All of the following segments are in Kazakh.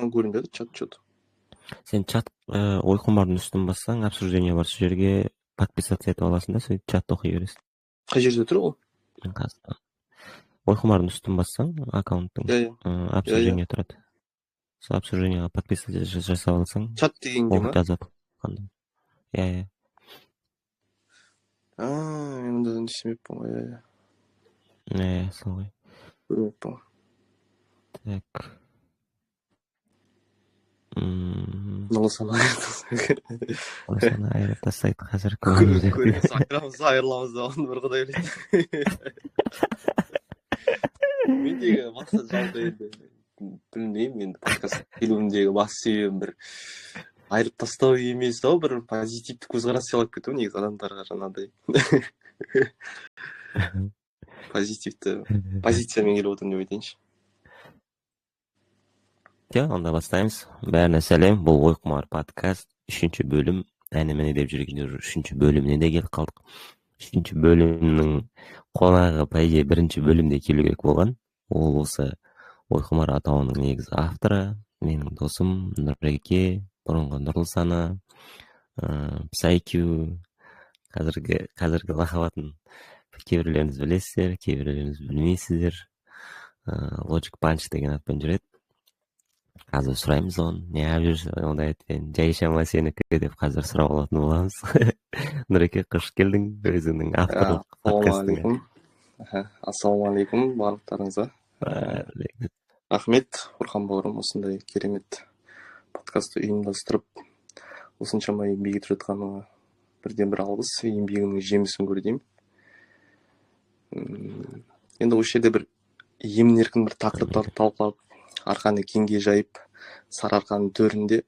маған көрінбеді чат что-то. Сен чат ойқұмардың үстін бассаң, обсуждение бар сол жерге подписаться етіп аласың да, сөйтіп чатты оқи бересің. Қай жерде тұр ол? Ойқұмардың үстін бассаң, аккаунттың обсуждение тұрады. Сол обсуждениеға подписаться жасап алсаң, Чат дегенге ма? оқып жазады. Иә. Мен онда естімеппін ғой. Солай. Көрмеппін. Так. Нұлысаны айырып тастайды қазір. Айырыламыз да оны бір құдай біледі. Мендегі мақсат жалпы енді білмеймін, енді подкаст келуімдегі басты себебім бір айырып тастау емес ау, бір позитивті көзқарас сыйлап кету негізі адамдарға, жаңағыдай позитивті позициямен келіп отырмын деп айтайыншы. Онда бастаймыз. Бәріне сәлем. Бұл ойқұмар подкаст 3-ші бөлім. Әне-міне деп жүргендер 3-ші бөліміне де келіп қалдық. 3-ші бөлімнің қонағы пайде 1-ші бөлімде келу керек болған. Ол осы ойқұмар атауының негізі авторы, менің досым Нұреке, бұрынғы Нұрлысана, PsyQ, қазіргі лақабатын кейбіреулеріңіз білесіздер, кейбіреулеріңіз білмейсіздер. Logic Punch деген атпен жүреді. Қазір сұраймыз оны, не жүрсің, онда айтпен, жай шама сенікі деп қазір сұрап алатын боламыз. Нұреке, қош келдің өзіңнің авторлық подкастыңа. Ассалаумағалейкум барлықтарыңызға. Рахмет, Орхан бауырым, осындай керемет подкастты ұйымдастырып, осыншама еңбек етіп жатқаныңа бірден бір алғыс, еңбегінің жемісін көрдім. Енді осы жерде бір емін-еркін бір тақырыптарды талқылап, арқаны кеңге жайып, сарыарқаның төрінде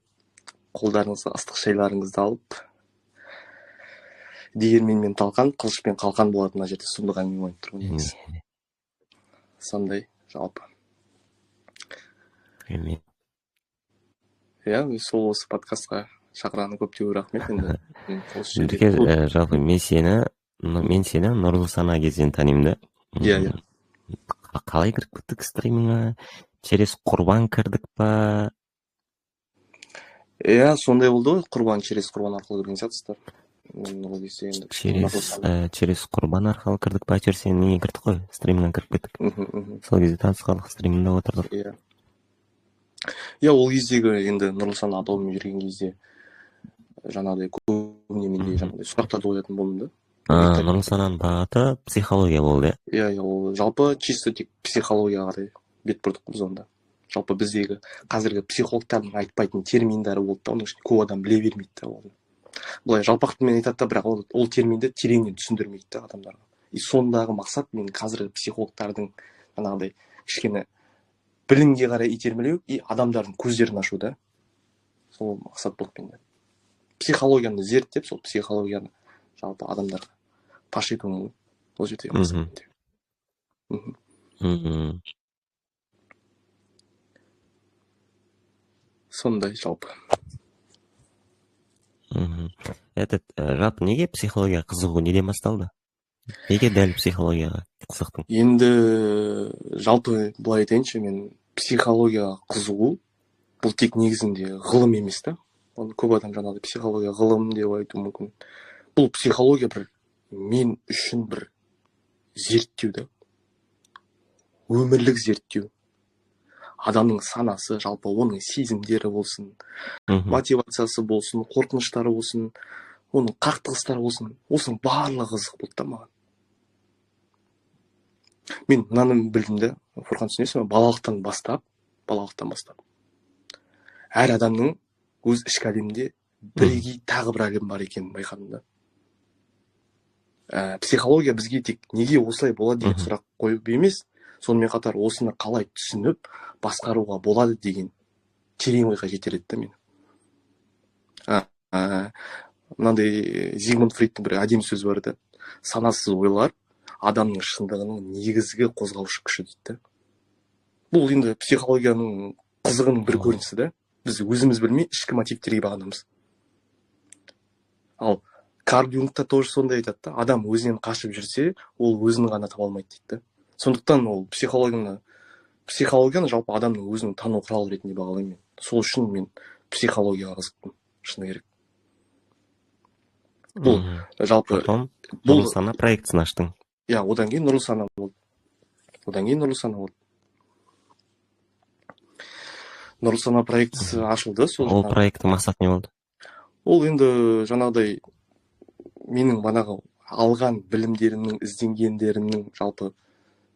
қолдарыңызға ыстық шайларыңызды алып, диірменмен талқан, қылышпен қалқан болатын мына жерде сұмдық әңгіме айтып тұрмын негізі. Сондай жалпы. Сол осы подкастқа шақырғаны көптеу рахмет. Енді жалпы мен сені Нұрлысана кезден танимын да. Иә. Қалай кіріп кеттік стримингға? Через құрбан кірдік па? Сондай болды ғой, через құрбан арқылы кірген сияқтысыздар. Через құрбан арқылы кірдік па? Сен неге кірдік қой? Стримингға кіріп кеттік. Сол кезде танысқалық, стримингда отырдық. Ол кездегі енді Нұрлысана атауымен жүрген кезде жаңағыдай көбіне менде сұрақтарды қоятын болдым да. Нұрлысананың бағыты психология болды. Ол жалпы чисто тек психологияға қарай бет бұрдық біз онда. Жалпы біздегі қазіргі психологтардың айтпайтын терминдері болды да, оның ішінде көп адам біле бермейді да оны. Былай жалпақтымен айтады да, бірақ ол терминді тереңнен түсіндірмейді да адамдарға. И сондағы мақсат мен қазіргі психологтардың жаңағыдай кішкене білімге қарай итермелеу и адамдардың көздерін ашу да. Сол мақсат болды менде. Психологияны зерттеп, сол психологияны жалпы адамдарға паш етуім ол жерде мақсат. Сондай жалпы. Жалпы неге психология қызығу неден басталды? Неге дәл психологияға қызықтың? Енді жалпы былай айтайыншы, мен психологияға қызығу бұл тек негізінде ғылым емес та. Оны көп адам жаңағыдай психология ғылым деп айту мүмкін. Бұл психология бір мен үшін бір зерттеу да. Өмірлік зерттеу. Адамның санасы, жалпы оның сезімдері болсын, мотивациясы болсын, қорқыныштары болсын, оның қақтығыстары болсын, осының барлығы қызық болды да маған. Мен мынаны білдім де, Фурқан түсінесің бе, балалықтан бастап, әр адамның өз ішкі әлемінде бірегей тағы бір әлем бар екенін байқадым да. Психология бізге тек неге осылай болады деген сұрақ қойып емес, сонымен қатар осыны қалай түсініп, басқаруға болады деген терең ойға жетеледі да мені. Мынандай Зигмунд Фрейдтің бір әдемі сөзі бар да. Санасыз ойлар адамның шындығының негізгі қозғаушы күші дейді. Бұл енді психологияның қызығының бір көрінісі да. Біз өзіміз білмей ішкі мотивтерге бағынамыз. Ал Карл Юнг та тоже сондай айтады да. Адам өзінен қашып жүрсе, ол өзін ғана таба алмайды дейді. Сондықтан ол психологияны жалпы адамның өзінің тану құралы ретінде бағалаймын мен. сол үшін мен психологияға қызықтым, шыны керек. Бұл жалпы потом бұл нұрлы сана проектісін аштың. иә, одан кейін нұрлы сана болды. Нұрлы сана проектісі ашылды. Ол проекттің мақсаты не болды? Ол енді жаңағыдай менің манағы алған білімдерімнің, ізденгендерімнің жалпы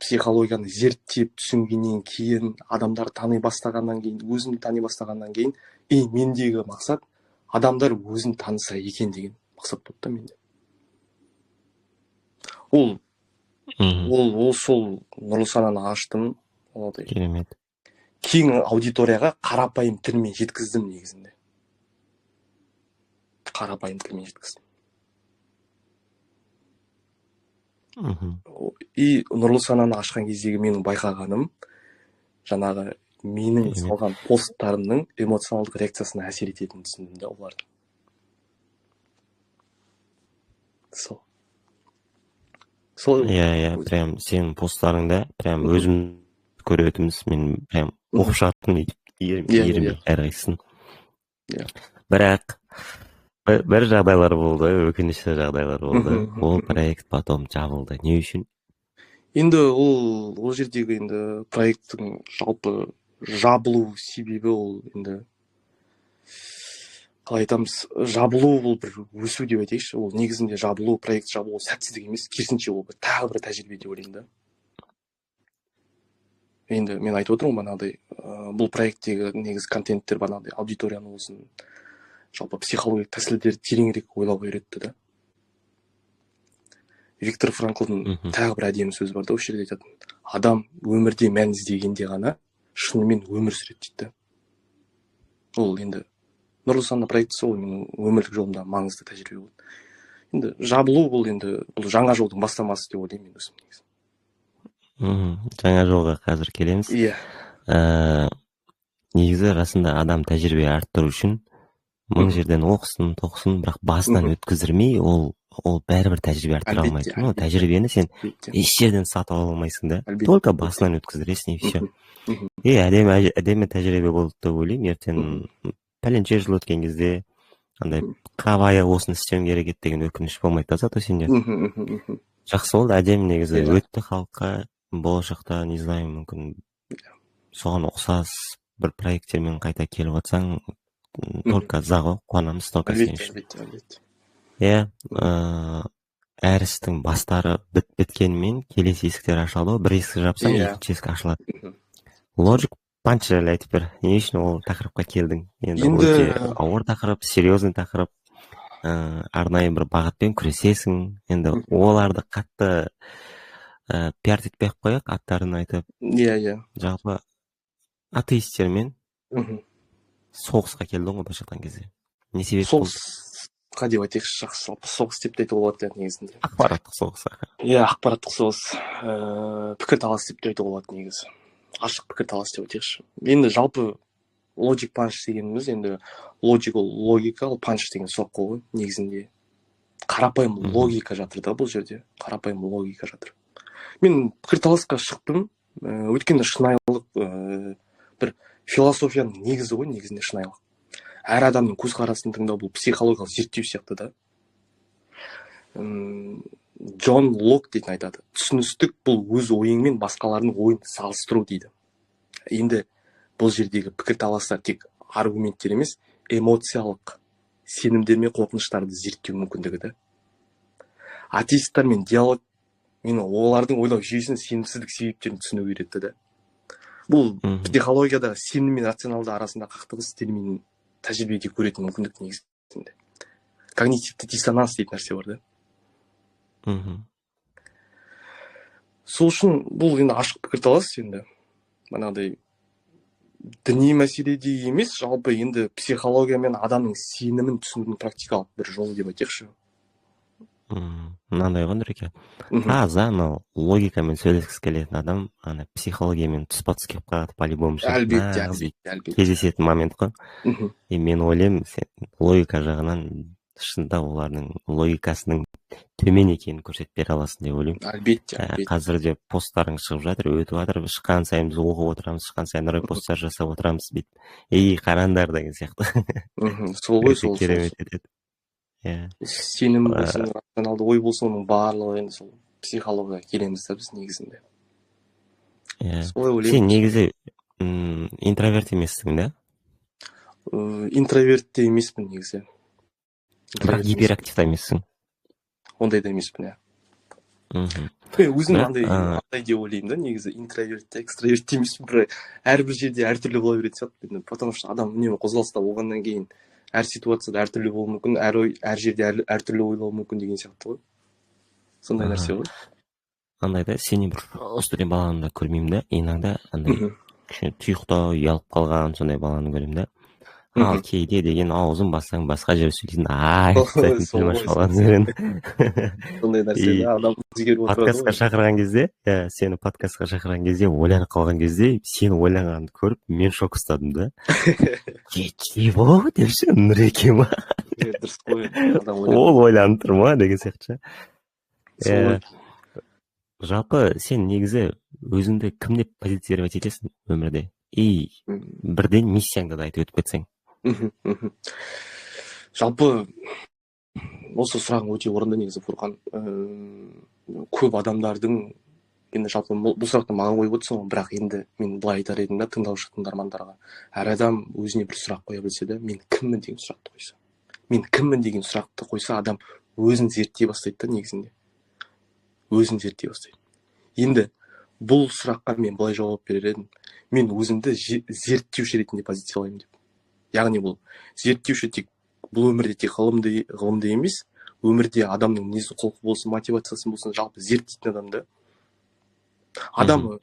психологияны зерттеп түсінгеннен кейін, адамдар тани бастағаннан кейін, өзімді тани бастағаннан кейін, мендегі мақсат адамдар өзін таныса екен деген мақсат болды да менде. Ол сол нұрлы сананы аштым. Керемет. Кең аудиторияға қарапайым тілмен жеткіздім негізінде. Қарапайым тілмен жеткіздім. И нұрлы сананы ашқан кездегі менің байқағаным, жаңағы менің салған посттарымның эмоционалдық реакциясына әсер ететінін түсіндім де олардың. Сол. Иә, прям сенің посттарыңда прям өзім көретініміз, мен прям оқып шығаттым еріме әрқайсысын. Бірақ бір жағдайлар болды, өкінішті жағдайлар болды. Ол проект потом жабылды. Не үшін? Енді ол жердегі енді проекттің жалпы жабылу себебі ол енді қалай айтамыз, жабылу ол бір өсу деп айтайықшы. Ол негізінде проект жабылу сәтсіздік емес, керісінше ол тағы бір тәжірибе деп ойлаймын да. Енді мен айтып отырмын бағанағыдай, бұл проекттегі негіз контенттер бағанағыдай аудиторияны болсын, жалпы психологиялық тәсілдерді тереңірек ойлауға үйретті да. Виктор Франклдың тағы бір әдемі сөзі бар да, осы жерде айтатын. Адам өмірде мән іздегенде ғана шынымен өмір сүреді дейді. Ол енді нұрлы сана проектісі ол менің өмірлік жолымда маңызды тәжірибе болды. Енді жабылу бұл жаңа жолдың бастамасы деп ойлаймын мен өзім негізі. Жаңа жолға қазір келеміз. Иә. Негізі расында адам тәжірибе арттыру үшін мың жерден оқысын, тоқсын, бірақ басынан өткіздірмей, ол бәрібір тәжірибе арттыра алмайды. Тәжірибені сен еш жерден сатып ала алмайсың да. Только басынан өткіздіресің, и все. Әдемі тәжірибе болды деп ойлаймын. Ертең пәленше жыл өткен кезде андай қабая осыны істеуім керек еді деген өкініш болмайды да, зато сенде. Жақсы болды, әдемі негізі өтті халыққа. Болашақта, не знаю, мүмкін соған ұқсас бір проекттермен қайта келіп жатсаң, только за ғой, қуанамыз, только сен үшін. Иә, әр істің бастары біткенмен келесі есіктер ашылады, бір есік жапсаң, екінші есік ашылады. Logic punch жайлы айтып бер, не үшін ол тақырыпқа келдің? Енді өте ауыр тақырып, серьезный тақырып, арнайы бір бағытпен күресесің. Енді оларды қатты пиарт етпей қояқ, аттарын айтып. Иә. Жалпы атеистермен соғысқа келдің ғой былайша айтқан кезде. Не себеп болды? Соғысқа деп айтайықшы, жақсы, жалпы соғыс деп те айтуға болады негізінде. Ақпараттық соғыс. Иә, ақпараттық соғыс. Пікірталас деп те айтуға болады негізі. Ашық пікірталас деп айтайықшы. Енді жалпы logic punch дегеніміз, енді logic ол логика, ол punch деген соққы ғой негізінде. Қарапайым логика жатыр да бұл жерде. Қарапайым логика жатыр. Мен пікірталасқа шықтым, өйткені шынайылық бір философияның негізі ғой, негізінде шынайылық. Әр адамның көзқарасын тыңдау бұл психологиялық зерттеу сияқты да. Джон Лок дейтін айтады. Түсіністік бұл өз ойыңмен басқалардың ойын салыстыру дейді. Енді бұл жердегі пікірталастар тек аргументтер емес, эмоциялық сенімдер мен қорқыныштарды зерттеу мүмкіндігі да. Атеистермен диалог олардың ойлау жүйесінің сенімсіздік себептерін түсіну үйретті да. Бұл психологияда сенім мен рационалды арасында қақтығыс терминін тәжірибеде көретін мүмкіндік негізінде. Когнитивті диссонанс дейтін нәрсе бар да. Сол үшін бұл енді ашық пікірталас енді. Манағыдай діни мәселеде емес, жалпы енді психология мен адамның сенімін түсінудің практикалық бір жолы деп айтайықшы. Мынандай ғой, Нұреке. Таза анау логикамен сөйлескісі келетін адам ана психологиямен тұспа-тұс келіп қалады по-любому. Әлбетте. Кездесетін момент қой. Мен ойлаймын, логика жағынан шынында олардың логикасының төмен екенін көрсетіп бере аласың деп ойлаймын. Әлбетте, әлбетте. Қазір де посттарың шығып жатыр, өтіп жатыр, шыққан сайын біз оқып отырамыз, шыққан сайын репосттар жасап отырамыз бүйтіп. Қараңдар деген сияқты. Сол ғой, Өте сол. керемет етеді. Иә. Сенім болсын, рационалды ой болсын, оның барлығы енді сол психологияға келеміз да біз негізінде. Иә. Солай ойлаймын. Сен негізі интроверт емессің да? Интроверт те емеспін негізі. Бірақ гиперактив та емессің. Ондай да емеспін, иә. Өзім андай деп ойлаймын да, негізі интроверт те, экстраверт те емеспін, бірақ әрбір жерде әртүрлі бола беретін сияқты. Потому что адам үнемі қозғалыста болғаннан кейін әр ситуацияда әртүрлі болуы мүмкін, әр жерде әртүрлі ойлауы мүмкін деген сияқты ғой. Сондай нәрсе ғой. Андай да, сені бір студент баланы да көрмеймін да, инаңда андай тұйықтау, ұялып қалған сондай баланы көремін да. Ал кейде деген аузын бассаң басқа жер сөйлейтін тілмаш баланы көремін. Сондай нәрсе да, адам өзгеріп отырады. Подкастқа шақырған кезде, сені подкастқа шақырған кезде, ойланып қалған кезде, сені ойланғанды көріп, мен шок ұстадым да. Чего депші, Нұреке ма? Дұрыс қой. Ол ойланып тұр ма деген сияқты. Жалпы сен негізі өзіңді кім деп позиционировать етесің өмірде? Бірден миссияңды да айтып өтіп кетсең. Жалпы осы сұрағың өте орынды негізі, Фурқан. Көп адамдардың енді жалпы бұл сұрақты маған қойып отырсың, бірақ енді мен былай айтар едім да тыңдаушы тыңдармандарға. Әр адам өзіне бір сұрақ қоя білсе де, мен кіммін деген сұрақты қойса. Мен кіммін деген сұрақты қойса, адам өзін зерттей бастайды да негізінде. Өзін зерттей бастайды. Енді бұл сұраққа мен былай жауап берер едім. Мен өзімді зерттеуші ретінде позициялаймын деп. Яғни бұл зерттеуші тек бұл өмірде тек ғылымды емес, өмірде адамның мінезі құлқы болсын, мотивациясы болсын, жалпы зерттейтін адам да. Адам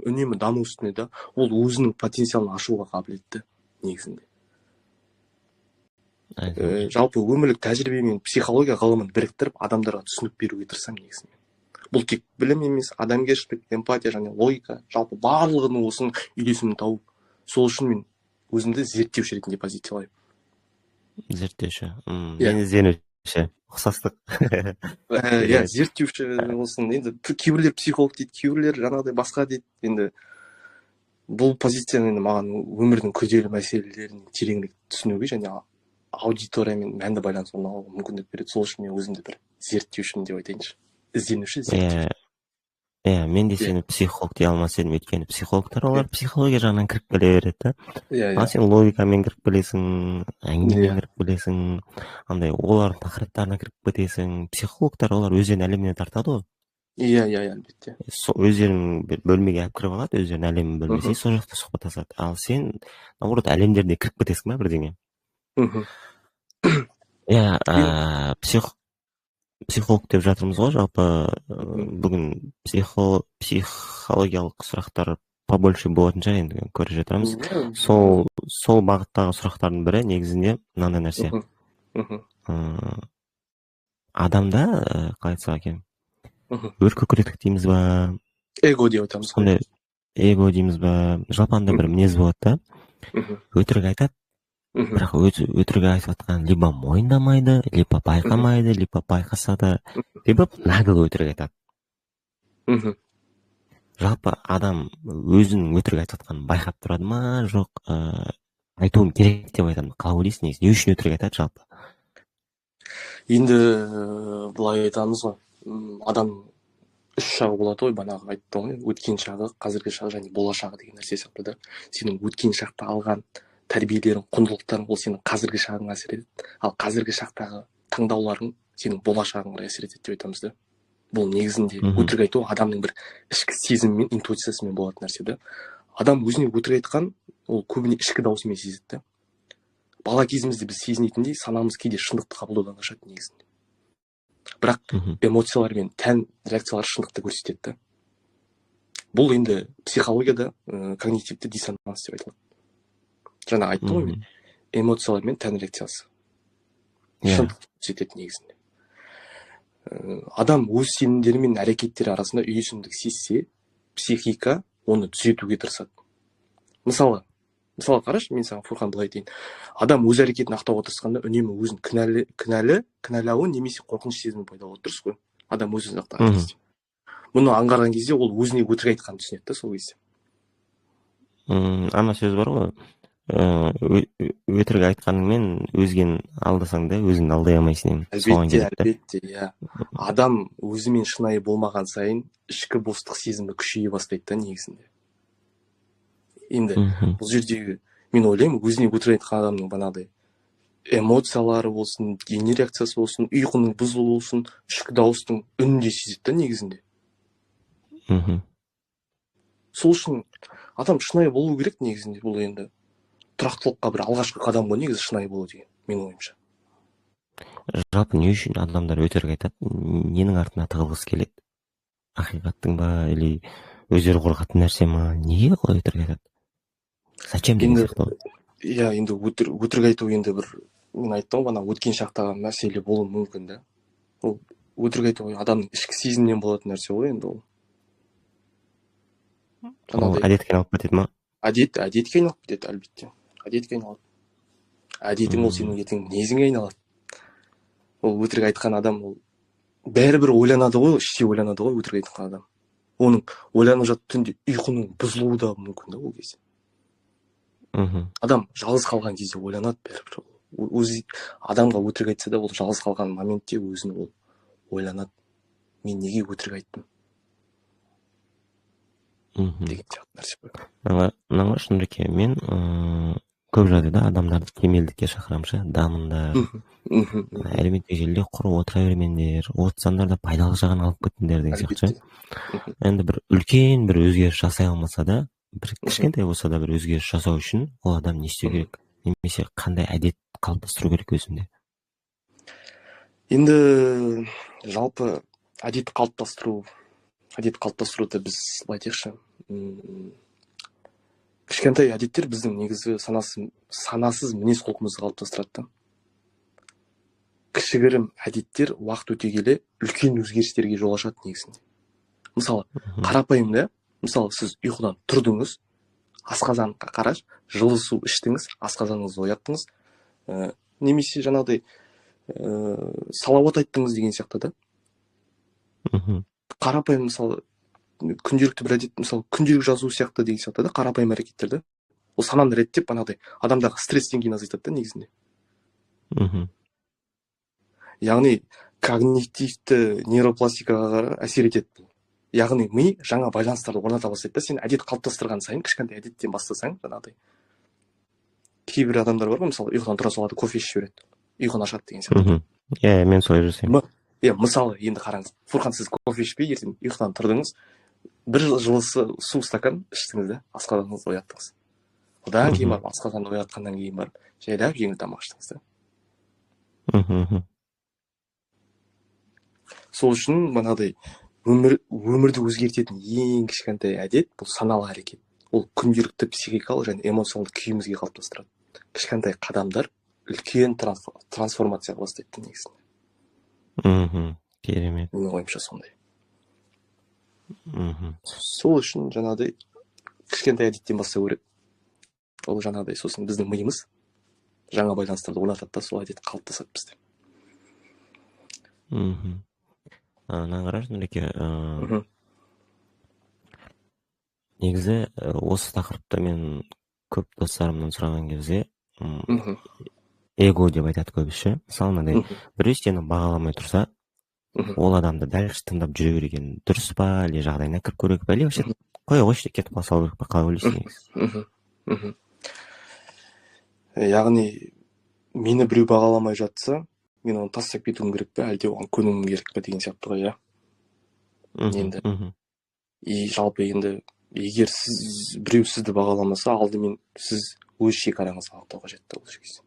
үнемі даму үстінде да, ол өзінің потенциалын ашуға қабілетті негізінде. Жалпы өмірлік тәжірибе мен психология ғылымын біріктіріп, адамдарға түсінік беруге тырысамын негізінде. Бұл тек білім емес, адамгершілік, эмпатия және логика, жалпы барлығының осының үйлесімін тауып, сол үшін мен өзімді зерттеуші ретінде позициялаймын. Зерттеуші. Мен ізденуші. Ұқсастық. Зерттеуші болсын. Енді кейбіреулер психолог дейді, кейбіреулер жаңағыдай басқа дейді. Енді бұл позицияны маған өмірдің күрделі мәселелерін тереңірек түсінуге және аудиториямен мәнді байланыс орнауға мүмкіндік береді. Сол үшін мен өзімді бір зерттеушімін деп айтайыншы. Ізденуші, зерттеуші. Мен де сені психолог дей алмас едім, өйткені психологтар олар психология жағынан кіріп келе береді да. Ал сен логикамен кіріп келесің, әңгімемен кіріп келесің, андай олардың тақырыптарына кіріп кетесің. Психологтар олар өздерінің әлеміне тартады ғой. Иә, әлбетте. Өздерінің бір бөлмеге алып кіріп алады, өздерінің әлемін бөлмесе, сол жақта сұхбаттасады. Ал сен наоборот әлемдеріне кіріп кетесің ба бірдеңе? Психолог деп жатырмыз ғой, жалпы бүгін психологиялық сұрақтар побольше болатын шығар, енді көріп жатырмыз. Сол бағыттағы сұрақтардың бірі негізінде мынандай нәрсе. Адамда, қалай айтсақ екен, өркөкіректік дейміз ба? Эго деп айтамыз. Эго дейміз ба? Жалпы андай бір мінез болады да. Өтірік айтады. Бірақ өтірік айтып жатқан либо мойындамайды, либо байқамайды, либо байқаса да, либо нагло өтірік айтады. Жалпы адам өзінің өтірік айтып жатқанын байқап тұрады ма, жоқ, айтуым керек деп айтады ма? Қалай ойлайсың негізі? Не үшін өтірік айтады жалпы? Енді былай айтамыз ғой, адам үш жағы болады ғой, банағы айтты ғой, өткен шағы, қазіргі шағы және болашағы деген нәрсе сияқты да. Сенің өткен шақта алған тәрбиелерің, құндылықтарың ол сенің қазіргі шағыңа әсер етеді. Ал қазіргі шақтағы таңдауларың сенің болашағыңа әсер етеді деп айтамыз да. Бұл негізінде өтірік айту адамның бір ішкі сезімі мен интуициясымен болатын нәрсе да. Адам өзіне өтірік айтқан, ол көбіне ішкі даусымен сезеді да. Бала кезімізде біз сезінетіндей санамыз кейде шындықты қабылдаудан қашады негізінде. Бірақ эмоциялар мен тән реакциялар шындықты көрсетеді да. Бұл енді психологияда когнитивті диссонанс деп айтылады. Жаңа айттым ғой мен, эмоциялар мен тән реакциясы. Шындықты көрсетеді негізінде. Адам өз сенімдері мен әрекеттері арасында үйсіндік сезсе, психика оны түзетуге тырысады. Мысалы, мысалы қарашы, мен саған Фурқан былай дейін, адам өз әрекетін ақтауға тырысқанда үнемі өзін кінәлауы немесе қорқыныш сезімі пайда болады, дұрыс қой? Адам өз-өзін ақтаған кезде. Бұны аңғарған кезде ол өзіне өтірік айтқанын түсінеді да сол кезде. Ана сөз бар ғой, өтірік айтқаныңмен өзгені алдасаң да өзіңді алдай алмайсың. Әлбетте, иә. Адам өзімен шынайы болмаған сайын ішкі бостық сезімі күшейе бастайды да негізінде. Енді бұл жердегі мен ойлаймын, өзіне өтірік айтқан адамның банағыдай эмоциялары болсын, дене реакциясы болсын, ұйқының бұзылуы болсын, ішкі дауыстың үнін де сезеді да негізінде. Сол үшін адам шынайы болу керек негізінде. Бұл енді тұрақтылыққа бір алғашқы қадам ғой негізі шынайы болу деген, менің ойымша. Жалпы не үшін адамдар өтірік айтады? Ненің артына тығылғысы келеді? Ақиқаттың ба, или өздері қорқатын нәрсе ма? Неге олай өтірік айтады? Зачем деген сияқты? Иә, енді өтірік айту енді бір, мен айттым ғана, өткен шақтағы мәселе болуы мүмкін да. Ол өтірік айту адамның ішкі сезімнен болатын нәрсе ғой енді ол. Әдетке айналып кетеді ма? Әдетке айналып кетеді, әлбетте. Әдетке айналады. Әдетің ол сенің ертең мінезіңе айналады. Ол өтірік айтқан адам, ол бәрібір ойланады ғой, іште ойланады ғой өтірік айтқан адам. Оның ойланып жатып түнде ұйқының бұзылуы да мүмкін да ол кезде. Адам жалғыз қалған кезде ойланады бәрібір. Өзі адамға өтірік айтса да, ол жалғыз қалған моментте өзін ол ойланады. Мен неге өтірік айттым? Деген сияқты нәрсе бар. Нағаш Нұреке, мен көп жағдайда адамдарды кемелдікке шақырамын, дамыңдар, әлеуметтік желіде құр отыра бермеңдер, отырсаңдар да пайдалы жағын алып кетіңдер деген сияқты. Енді бір үлкен бір өзгеріс жасай алмаса да, бір кішкентай болса да бір өзгеріс жасау үшін ол адам не істеу керек, немесе қандай әдет қалыптастыру керек өзінде? Енді жалпы әдет қалыптастыруды біз былай айтайықшы, кішкентай әдеттер біздің негізі санасыз мінез құлқымызды қалыптастырады. Кішігірім әдеттер уақыт өте келе үлкен өзгерістерге жол ашады негізінде. Мысалы, қарапайым да, мысалы сіз ұйқыдан тұрдыңыз, асқазанға қараш, жылы су іштіңіз, асқазаныңызды ояттыңыз, немесе жаңағыдай салауат айттыңыз деген сияқты да. Қарапайым, мысалы, күнделікті бір әдет, мысалы, күнделік жазу сияқты деген сияқты да, қарапайым әрекеттер да. Ол сананы реттеп, банағыдай адамдағы стресс деңгейін азайтады да негізінде. Яғни когнитивті нейропластикаға әсер етеді. Яғни ми жаңа байланыстарды орната бастайды да, сен әдет қалыптастырған сайын, кішкентай әдеттен бастасаң, жаңағыдай. Кейбір адамдар бар ғой, мысалы, ұйқыдан тұра салады, кофе ішіп жібереді, ұйқыны ашады деген сияқты. Иә, мен солай жасаймын. Мысалы, енді қараңыз, Фурқан, сіз кофе ішпей, ертең ұйқыдан тұрдыңыз, бір жылы су стакан іштіңіз да, асқазаныңызды ояттыңыз. Одан кейін барып, асқазанды оятқаннан кейін барып, жайлап жеңіл тамақ іштіңіз да. Сол үшін бағанағыдай өмірді өзгертетін ең кішкентай әдет бұл саналы әрекет. Ол күнделікті психикалық және эмоционалды күйімізге қалыптастырады. Кішкентай қадамдар үлкен трансформацияға бастайды негізінде. Керемет. Менің ойымша сондай. Сол үшін жаңағыдай кішкентай әдеттен бастау керек. Ол жаңағыдай сосын біздің миымыз жаңа байланыстарды орнатады да, сол әдет қалыптасады бізде. Нағаш Нұреке, негізі осы тақырыпта мен көп достарымнан сұраған кезде эго деп айтады көбісі. Мысалы, мынандай біреу сені бағаламай тұрса, ол адамды дәл тыңдап жүре берген дұрыс па, әлде жағдайына кіріп көру керек па, әлде вообще қоя қойшы кетіп қалса керек па, қалай ойлайсың? Яғни мені біреу бағаламай жатса, мен оны тастап кетуім керек пе, әлде оған көнуім керек пе деген сияқты ғой, иә. Енді жалпы енді егер біреу сізді бағаламаса, алдымен сіз өз шекараңызды анықтау қажет ол кезде.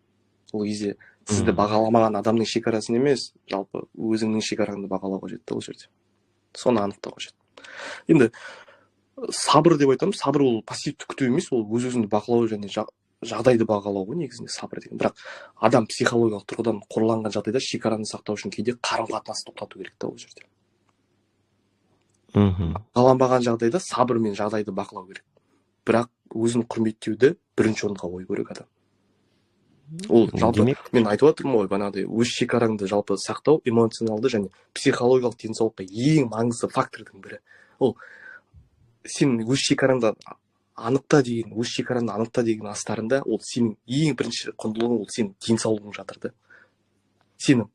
Ол кезде сізді бағаламаған адамның шекарасын емес, жалпы өзіңнің шекараңды бағалау қажет ол жерде. Соны анықтау қажет. Енді сабыр деп айтамыз, сабыр ол пассивті күту емес, ол өз-өзіңді бақылау және жағдайды бағалау ғой негізінде сабыр деген. Бірақ адам психологиялық тұрғыдан қорланған жағдайда шекараны сақтау үшін кейде қарым-қатынасты тоқтату керек та ол жерде. Бағаланбаған жағдайда сабырмен жағдайды бақылау керек. Бірақ өзін құрметтеуді бірінші орынға қою керек адам. Ол жалпы мен айтып отырмын ғой, бағанағыдай өз шекараңды жалпы сақтау эмоционалды және психологиялық денсаулыққа ең маңызды фактордың бірі. Ол сен өз шекараңды анықта деген астарында ол сенің ең бірінші құндылығың, ол сенің денсаулығың жатыр да. Сені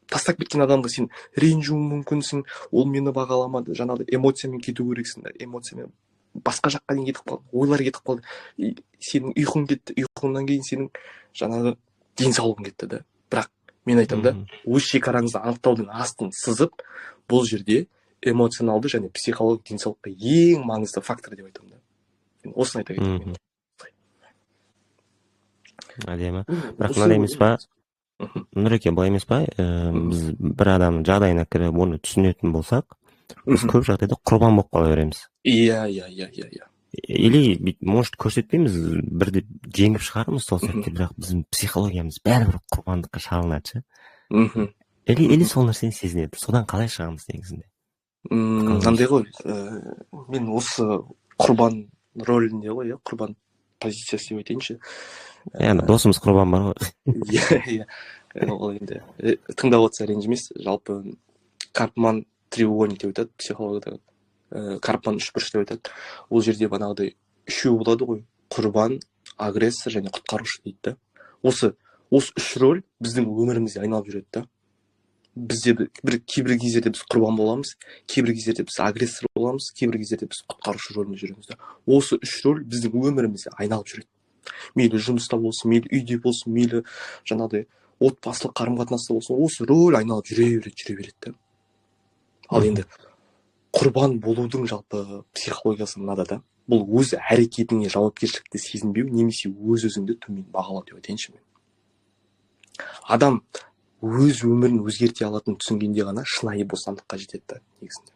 тастап кеткен адамға сен ренжуің мүмкінсің, ол мені бағаламады, жаңағыдай эмоциямен кету керексің да, эмоциямен басқа жаққа дейін кетіп қалды, ойлар кетіп қалды, сенің ұйқың кетті, ұйқыңнан кейін сенің жаңағы денсаулығың кетті да. Бірақ мен айтамын да, өз шекараңызды анықтаудың астын сызып, бұл жерде эмоционалды және психологиялық денсаулыққа ең маңызды фактор деп айтамын да. Мен осыны айта кетемін. Әдемі. Бірақ мынандай емес па? Нұреке, былай емес па? Біз бір адамның жағдайына кіріп, оны түсінетін болсақ, біз көп жағдайда құрбан болып қала береміз. Иә. Или, может, көрсетпейміз, бірде жеңіп шығармыз сол сәтте, бірақ біздің психологиямыз бәрібір құрбандыққа шалынады. Или сол нәрсені сезінеді. Содан қалай шығамыз негізінде? Қандай ғой, мен осы құрбан рөлінде ғой, құрбан позициясы деп айтайыншы. Досымыз құрбан бар ғой. Иә. Ол енді тыңдап отырса ренжімес. Жалпы Карпман треугольник деп айтады психологияда. Карпман үшбұрыш деп айтады. Ол жерде бағанағыдай үшеу болады ғой. Құрбан, агрессор және құтқарушы дейді да. Осы үш рөл біздің өмірімізде айналып жүреді да. Бізде кейбір кездерде біз құрбан боламыз, кейбір кездерде біз агрессор боламыз, кейбір кездерде біз құтқарушы рөлінде жүреміз да. Осы үш рөл біздің өмірімізде айналып жүреді. Мейлі жұмыста болсын, мейлі үйде болсын, мейлі жаңағыдай отбасылық қарым-қатынаста болсын, осы рөл айналып жүре береді да. Ал енді құрбан болудың жалпы психологиясы мынада да. Бұл өз әрекетіңе жауапкершілікті сезінбеу, немесе өз-өзіңді төмен бағалау деп айтайыншы мен. Адам өз өмірін өзгерте алатынын түсінгенде ғана шынайы бостандыққа жетеді да, негізінде.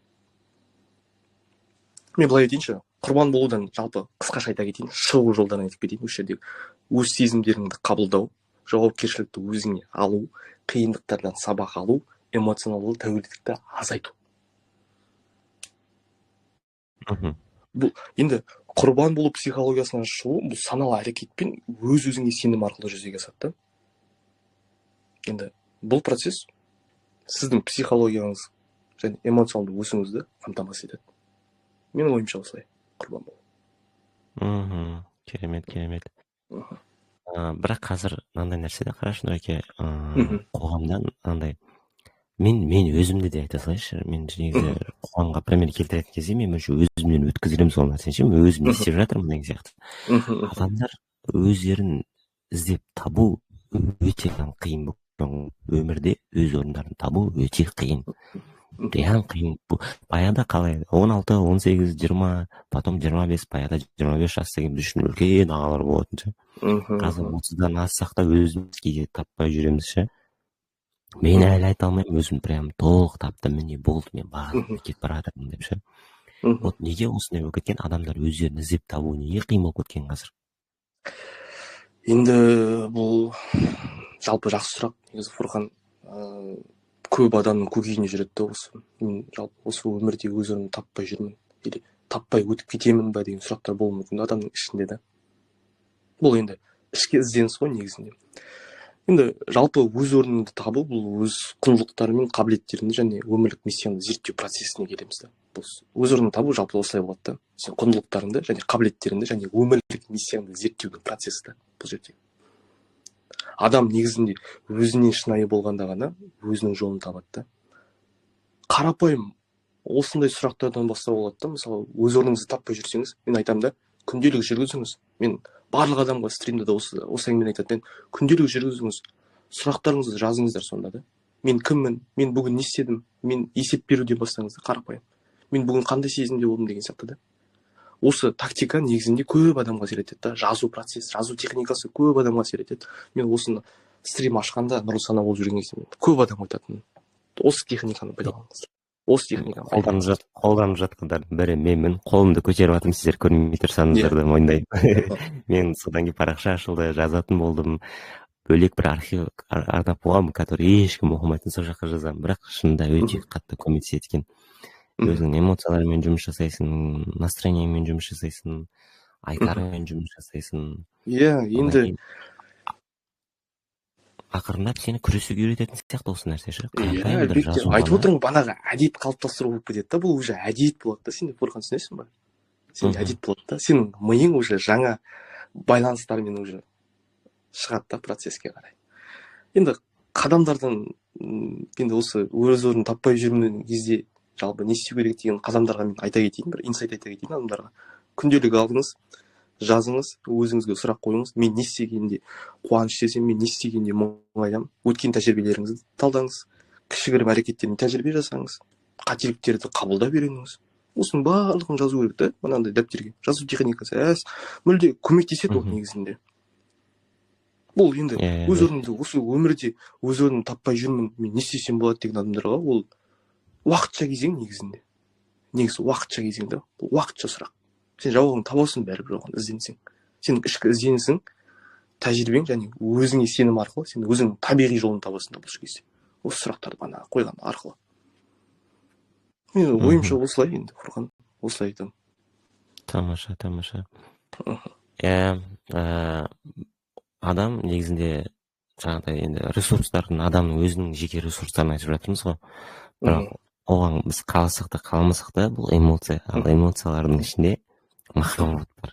Мен былай айтайыншы, құрбан болудан жалпы қысқаша айта кетейін, шығу жолдарын айтып кетейін. Осы жерде өз сезімдеріңді қабылдау, жауапкершілікті өзіңе алу, қиындықтардан сабақ алу, эмоционалды тәуелділікті азайту. Бұл енді құрбан болу психологиясынан шығу, бұл саналы әрекетпен өз-өзіңе сенім арқылы жүзеге асады. Енді бұл процесс сіздің психологияңыз және эмоционалды өсуіңізді қамтамасыз етеді. Менің ойымша осылай құрбан болу. Керемет. Бірақ қазір мынандай нәрсе де қарашы, Нұреке, қоғамдан мынандай мен өзімді де айта салайыншы, мен негізі қоғамға пример келтіретін кезде мен өзімнен өткізілемін сол нәрсені, мен өзім істеп жатырмын деген сияқты. Адамдар өздерін іздеп табу өте қиын бұл. Өмірде өз орындарын табу өте қиын. Қиын. Баяғыда қалай 16, 18, 20, потом 25, баяғыда 25 жас деген біз үшін үлкен ағалар болатын. Қазір 30-дан ассақ та өзіміз кейде таппай жүреміз ше. Мен әлі айта алмаймын, өзім прям толық таптым, міне болды, мен бағытып кетіп бара жатырмын деп ше. Вот неге осындай болып кеткен, адамдар өздерін іздеп табу неге қиын болып кеткен қазір? Енді бұл жалпы жақсы сұрақ. Негізі Фурқан, көп адамның көкейіне жүреді да осы. Мен жалпы осы өмірде өз орнымды таппай жүрмін, или таппай өтіп кетемін ба деген сұрақтар болуы мүмкін адамның ішінде да. Бұл енді ішкі ізденіс қой негізінде. Енді жалпы өз орныңды табу, бұл өз құндылықтары мен қабілеттеріңді және өмірлік миссияңды зерттеу процесіне келеміз да. Бұл өз орныңды табу жалпы осылай болады да. Сен құндылықтарыңды және қабілеттеріңді және өмірлік миссияңды зерттеудің процесі да бұл жерде. Адам негізінде өзіне шынайы болғанда ғана өзінің жолын табады да. Қарапайым осындай сұрақтардан бастау болады да. Мысалы, өз орныңызды таппай жүрсеңіз, мен айтамын да, күнделік жүргізіңіз. Мен барлық адамға стримде да осы әңгімені айтатын. Күнделік жүргізіңіз. Сұрақтарыңызды жазыңыздар сонда да. Мен кіммін? Мен бүгін не істедім? Мен есеп беруден бастаңыздар, қарапайым. Мен бүгін қандай сезімде болдым деген сияқты да. Осы тактика негізінде көп адамға әсер етеді да. Жазу процесі, жазу техникасы көп адамға әсер етеді. Мен осыны стрим ашқанда нұрлы сана болып жүрген кезде көп адам айтатын. Осы техниканы пайдаланыңыз. Осы техниканы қолданып жатқандардың бірі менмін. Қолымды көтеріп жатырмын, сіздер көрмей тұрсаңыздар да мойындаймын. Мен содан кейін парақша ашылды, жазатын болдым. Бөлек бір архив арнап қойғанмын, который ешкім оқымайтын, сол жаққа жазамын. Бірақ шынында өте қатты көмектеседі екен. Өзіңнің эмоцияларымен жұмыс жасайсың, настроениеңмен жұмыс жасайсың, айтарыңмен жұмыс жасайсың. Иә, Одан енді кейін ақырындап сені күресуге үйрететін сияқты осы нәрсе ше. иә, Қарапайым бір әлбетте. жазу Айтып ғана. отырмын, банағы әдет қалыптастыру болып кетеді да, бұл уже әдет болады да, сенде Фурқан, түсінесің ба? Сенде әдет болады да, сенің миың уже жаңа байланыстармен уже шығады да процесске қарай. Енді қадамдардан енді осы өз орнын таппай жүрген кезде жалпы не істеу керек деген қадамдарға мен айта кетейін, бір инсайт айта кетейін адамдарға. Күнделік алыңыз, жазыңыз, өзіңізге сұрақ қойыңыз. Мен не істегенде қуаныш сеземін, мен не істегенде мұңайамын. Өткен тәжірибелеріңізді талдаңыз, кішігірім әрекеттермен тәжірибе жасаңыз, қателіктерді қабылдап үйреніңіз. Осының барлығын жазу керек та, мынандай дәптерге. Жазу техникасы мүлде көмектеседі ол негізінде. Бұл енді өз орнымды осы өмірде өз орнымды таппай жүрмін, мен не істесем болады деген адамдарға ол уақытша кезең негізінде. Негізі уақытша кезең да, уақытша сұрақ. Сен жауабын табасың бәрібір оған ізденсең. Сенің ішкі ізденісің, тәжірибең және өзіңе сенім арқылы сен өзіңнің табиғи жолын табасың да бұл кезде. Осы сұрақтарды ғана қойған арқылы. Мен ойымша осылай енді Фурқан, осылай айтамын. Тамаша. Адам негізінде жаңағыдай енді ресурстардың, адамның өзінің жеке ресурстарын айтып жатырмыз ғой. Бірақ оған біз қаласақ та қаламасақ та бұл эмоция. Ал эмоциялардың ішінде махаббат бар.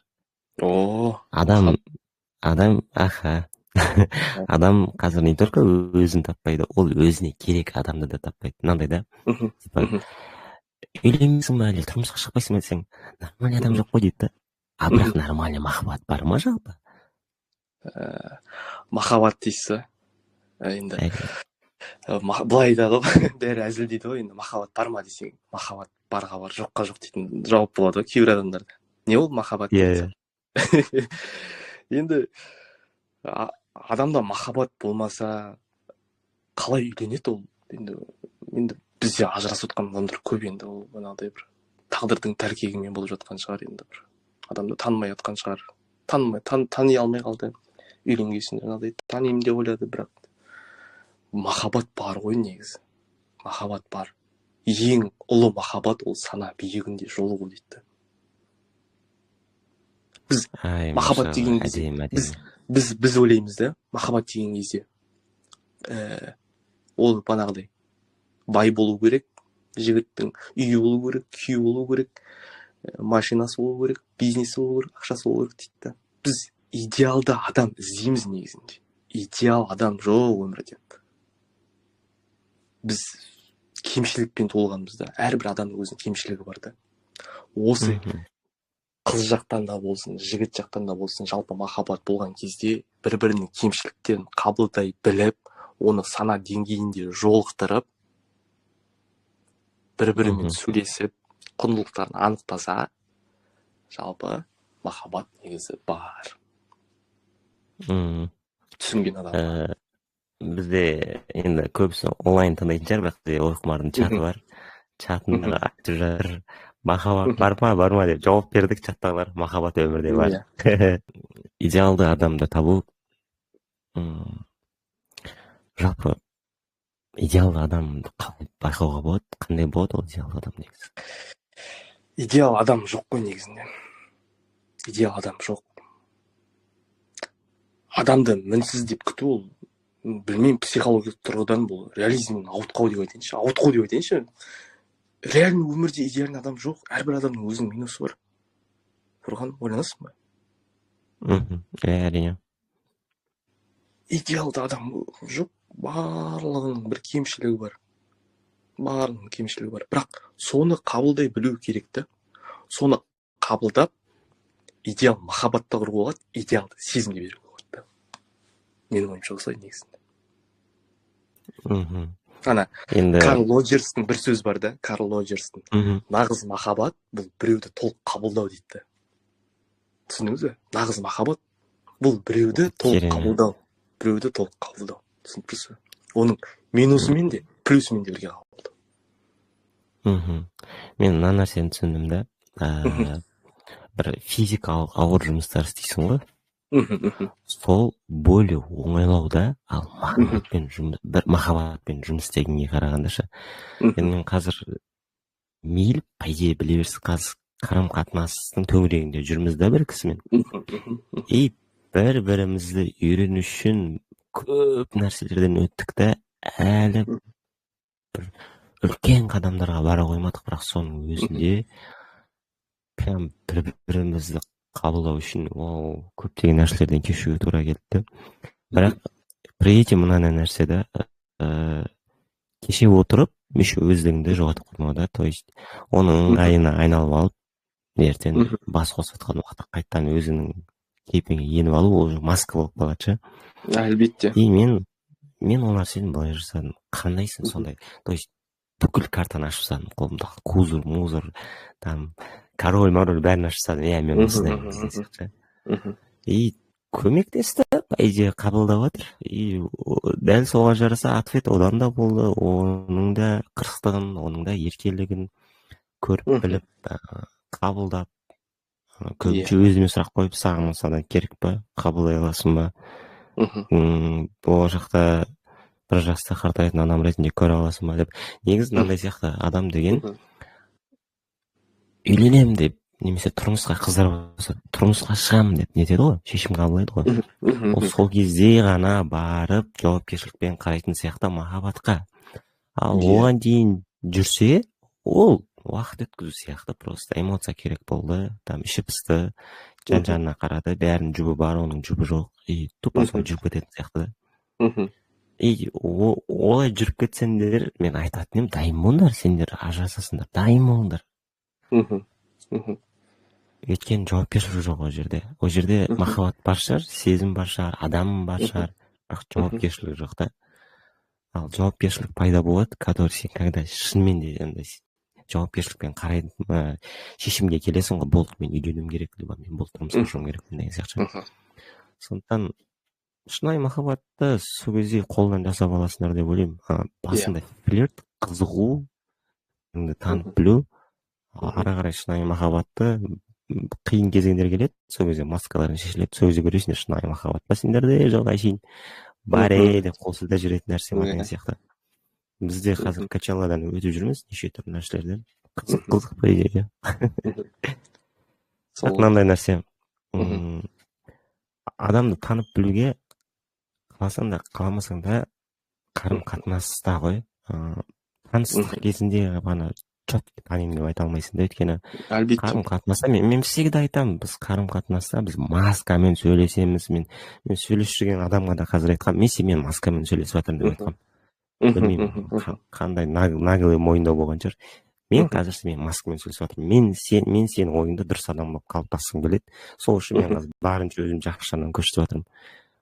Адам қазір не только өзін таппайды, ол өзіне керек адамды да таппайды. Мынандай да. Үйленесің ба, әлде тұрмысқа шықпайсың ба десең, нормальный адам жоқ қой дейді да. А бірақ нормальный махаббат бар ма жалпы? Махаббат дейсіз, енді былай айтады ғой, бәрі әзілдейді ғой, енді махаббат бар ма десең, махаббат барға бар, жоққа жоқ дейтін жауап болады ғой кейбір адамдарда. Не ол махаббат? Енді адамда махаббат болмаса қалай үйленеді ол? Енді бізде ажырасып жатқан адамдар көп, енді ол мынандай бір тағдырдың тәлкегімен болып жатқан шығар, енді бір адамды танымай жатқан шығар, тани алмай қалды, үйленгесін жаңағыдай танимын деп ойлады, бірақ махаббат бар ғой негізі. Махаббат бар. Ең ұлы махаббат ол сана биігінде жолығу дейді. Біз махаббат деген кезде біз ойлаймыз да, махаббат деген кезде ол банағыдай бай болу керек, жігіттің үйі болу керек, күйі болу керек, машинасы болу керек, бизнесі болу керек, ақшасы болу керек дейді. Біз идеалды адам іздейміз негізінде. Идеал адам жоқ өмірде. Біз кемшілікпен толғанбыз да. Әрбір адамның өзінің кемшілігі бар да. Осы қыз жақтан да болсын, жігіт жақтан да болсын, жалпы махаббат болған кезде бір-бірінің кемшіліктерін қабылдай біліп, оны сана деңгейінде жолықтырып, бір-бірімен сөйлесіп, құндылықтарын анықтаса, жалпы махаббат негізі бар. Түсінген адам. Бізде енді көбісі онлайн тыңдайтын шығар, бірақ бізде ойқұмардың чаты бар. Чатында айтып жатыр, махаббат бар ма деп жауап бердік, чаттағылар махаббат өмірде бар. Идеалды адамды табу. Жалпы идеалды адамды байқауға болады, қандай болады ол идеалды адам негізі? Идеал адам жоқ қой негізінде. Идеал адам жоқ. Адамды мінсіз деп күту ол, білмеймін, психологиялық тұрғыдан бұл реализмнен ауытқау деп айтайыншы. Реальный өмірде идеальный адам жоқ. Әрбір адамның өзінің минусы бар. Фурқан, ойланасың ба? Әрине. Идеалды адам жоқ. Барлығының бір кемшілігі бар. Бірақ соны қабылдай білу керек та. Соны қабылдап, идеал махаббатта құруға болады, идеалды сезімге беруге болады. Менің ойымша осылай негізінде. Ана Карл Роджерстің бір сөз бар да, нағыз махаббат бұл біреуді толық қабылдау дейді. Түсіндіңіз бе? Нағыз махаббат бұл біреуді толық қабылдау. Түсіндіңіз бе? Оның минусымен де, плюсымен де бірге қабылдау. Мен мына нәрсені түсіндім да. Бір физикалық ауыр жұмыстар істейсің ғой. Сол более оңайлауда, ал махаббатпен жұмыс істегенге қарағанда ше. Мен қазір мейлі, по идее біле берсін, қазір қарым қатынастың төңірегінде жүрміз да бір кісімен. И бір-бірімізді үйрену үшін көп нәрселерден өттік та әлі бір үлкен қадамдарға бара қоймадық, бірақ соның өзінде прям бір-бірімізді қабылдау үшін көптеген нәрселерден кешуге тура келді. Бірақ при этом мынандай нәрсе да, кеше отырып еще өздігіңді жоғалтып қойма да, то есть оның ыңғайына айналып алып, ертең бас қосып жатқан уақытта қайтадан өзіңнің кейпіңе еніп алу, ол маска болып қалады ше. Әлбетте. И мен ол нәрсені былай жасадым. Қандайсың сондай? То есть бүкіл картаны ашып тастадым, қолымдағы кузыр, музыр, там король бәрін ашып тастадым. Мен осындаймын деген сияқты. И көмектесті, по идее қабылдап жатыр. И дәл соған жараса ответ одан да болды. Оның да қырсықтығын, оның да еркелігін көріп біліп, қабылдап, көбінше өзіме сұрақ қойып, саған осыдан керек па, қабылдай аласың ба, болашақта бір жаста қартайтын адам ретінде көре аласың ба деп. Негізі мынандай сияқты, адам деген үйленемін деп, немесе тұрмысқа қыздар болса тұрмысқа шығамын деп нетеді ғой, шешім қабылдайды ғой. Ол сол кезде ғана барып жауапкершілікпен қарайтын сияқты махаббатқа. Ал оған дейін жүрсе, ол уақыт өткізу сияқты, просто эмоция керек болды, там іші пысты, жан-жанына қарады, бәрінің жұбы бар, оның жұбы жоқ, и тупо сол жүріп кететін сияқты да. И олай жүріп кетсеңдер, мен айтатын едім, дайын болыңдар, сендер ажырасасыңдар, дайын болыңдар. Өйткені жауапкершілік жоқ ол жерде. Ол жерде махаббат бар шығар, сезім бар шығар, адам бар шығар, бірақ жауапкершілік жоқ та. Ал жауапкершілік пайда болады, который сен когда шынымен де андай жауапкершілікпен қарайтын шешімге келесің ғой, болды, мен үйленуім керек, либо мен болды, тұрмысқа шығуым керек деген сияқты. Сондықтан шынайы махаббатты сол кезде қолдан жасап аласыңдар деп ойлаймын. Басында флирт, қызығу, танып білу, ары қарай шынайы махаббатты қиын кезеңдер келеді, сол кезде маскаларың шешіледі, сол кезде көресіңдер шынайы махаббат па сендерде жоқ әшейін баре деп қол сілтеп жүретін нәрсе ма деген сияқты. Бізде қазір качаладан өтіп жүрміз, неше түрлі нәрселерден. Қызық по идее. Мынандай нәрсе, адамды танып білуге қаласаң да қаламасаң да қарым қатынаста ғой. Таныстық кезінде ғана четко танимын деп айта алмайсың да, өйткені қарым қатынаста мен всегда айтамын, біз қарым қатынаста біз маскамен сөйлесеміз. Мен сөйлесіп жүрген адамға да қазір айтқам, мен маскамен сөйлесіп жатырмын деп айтқам. Білмеймін қандай наглый мойындау болған шығар. Мен қазір мен маскамен сөйлесіп жатырмын. Мен сенің ойыңды дұрыс адам болып қалыптасқым келеді. Сол үшін мен қазір барынша өзімді жақсы жағынан көрсетіп жатырмын.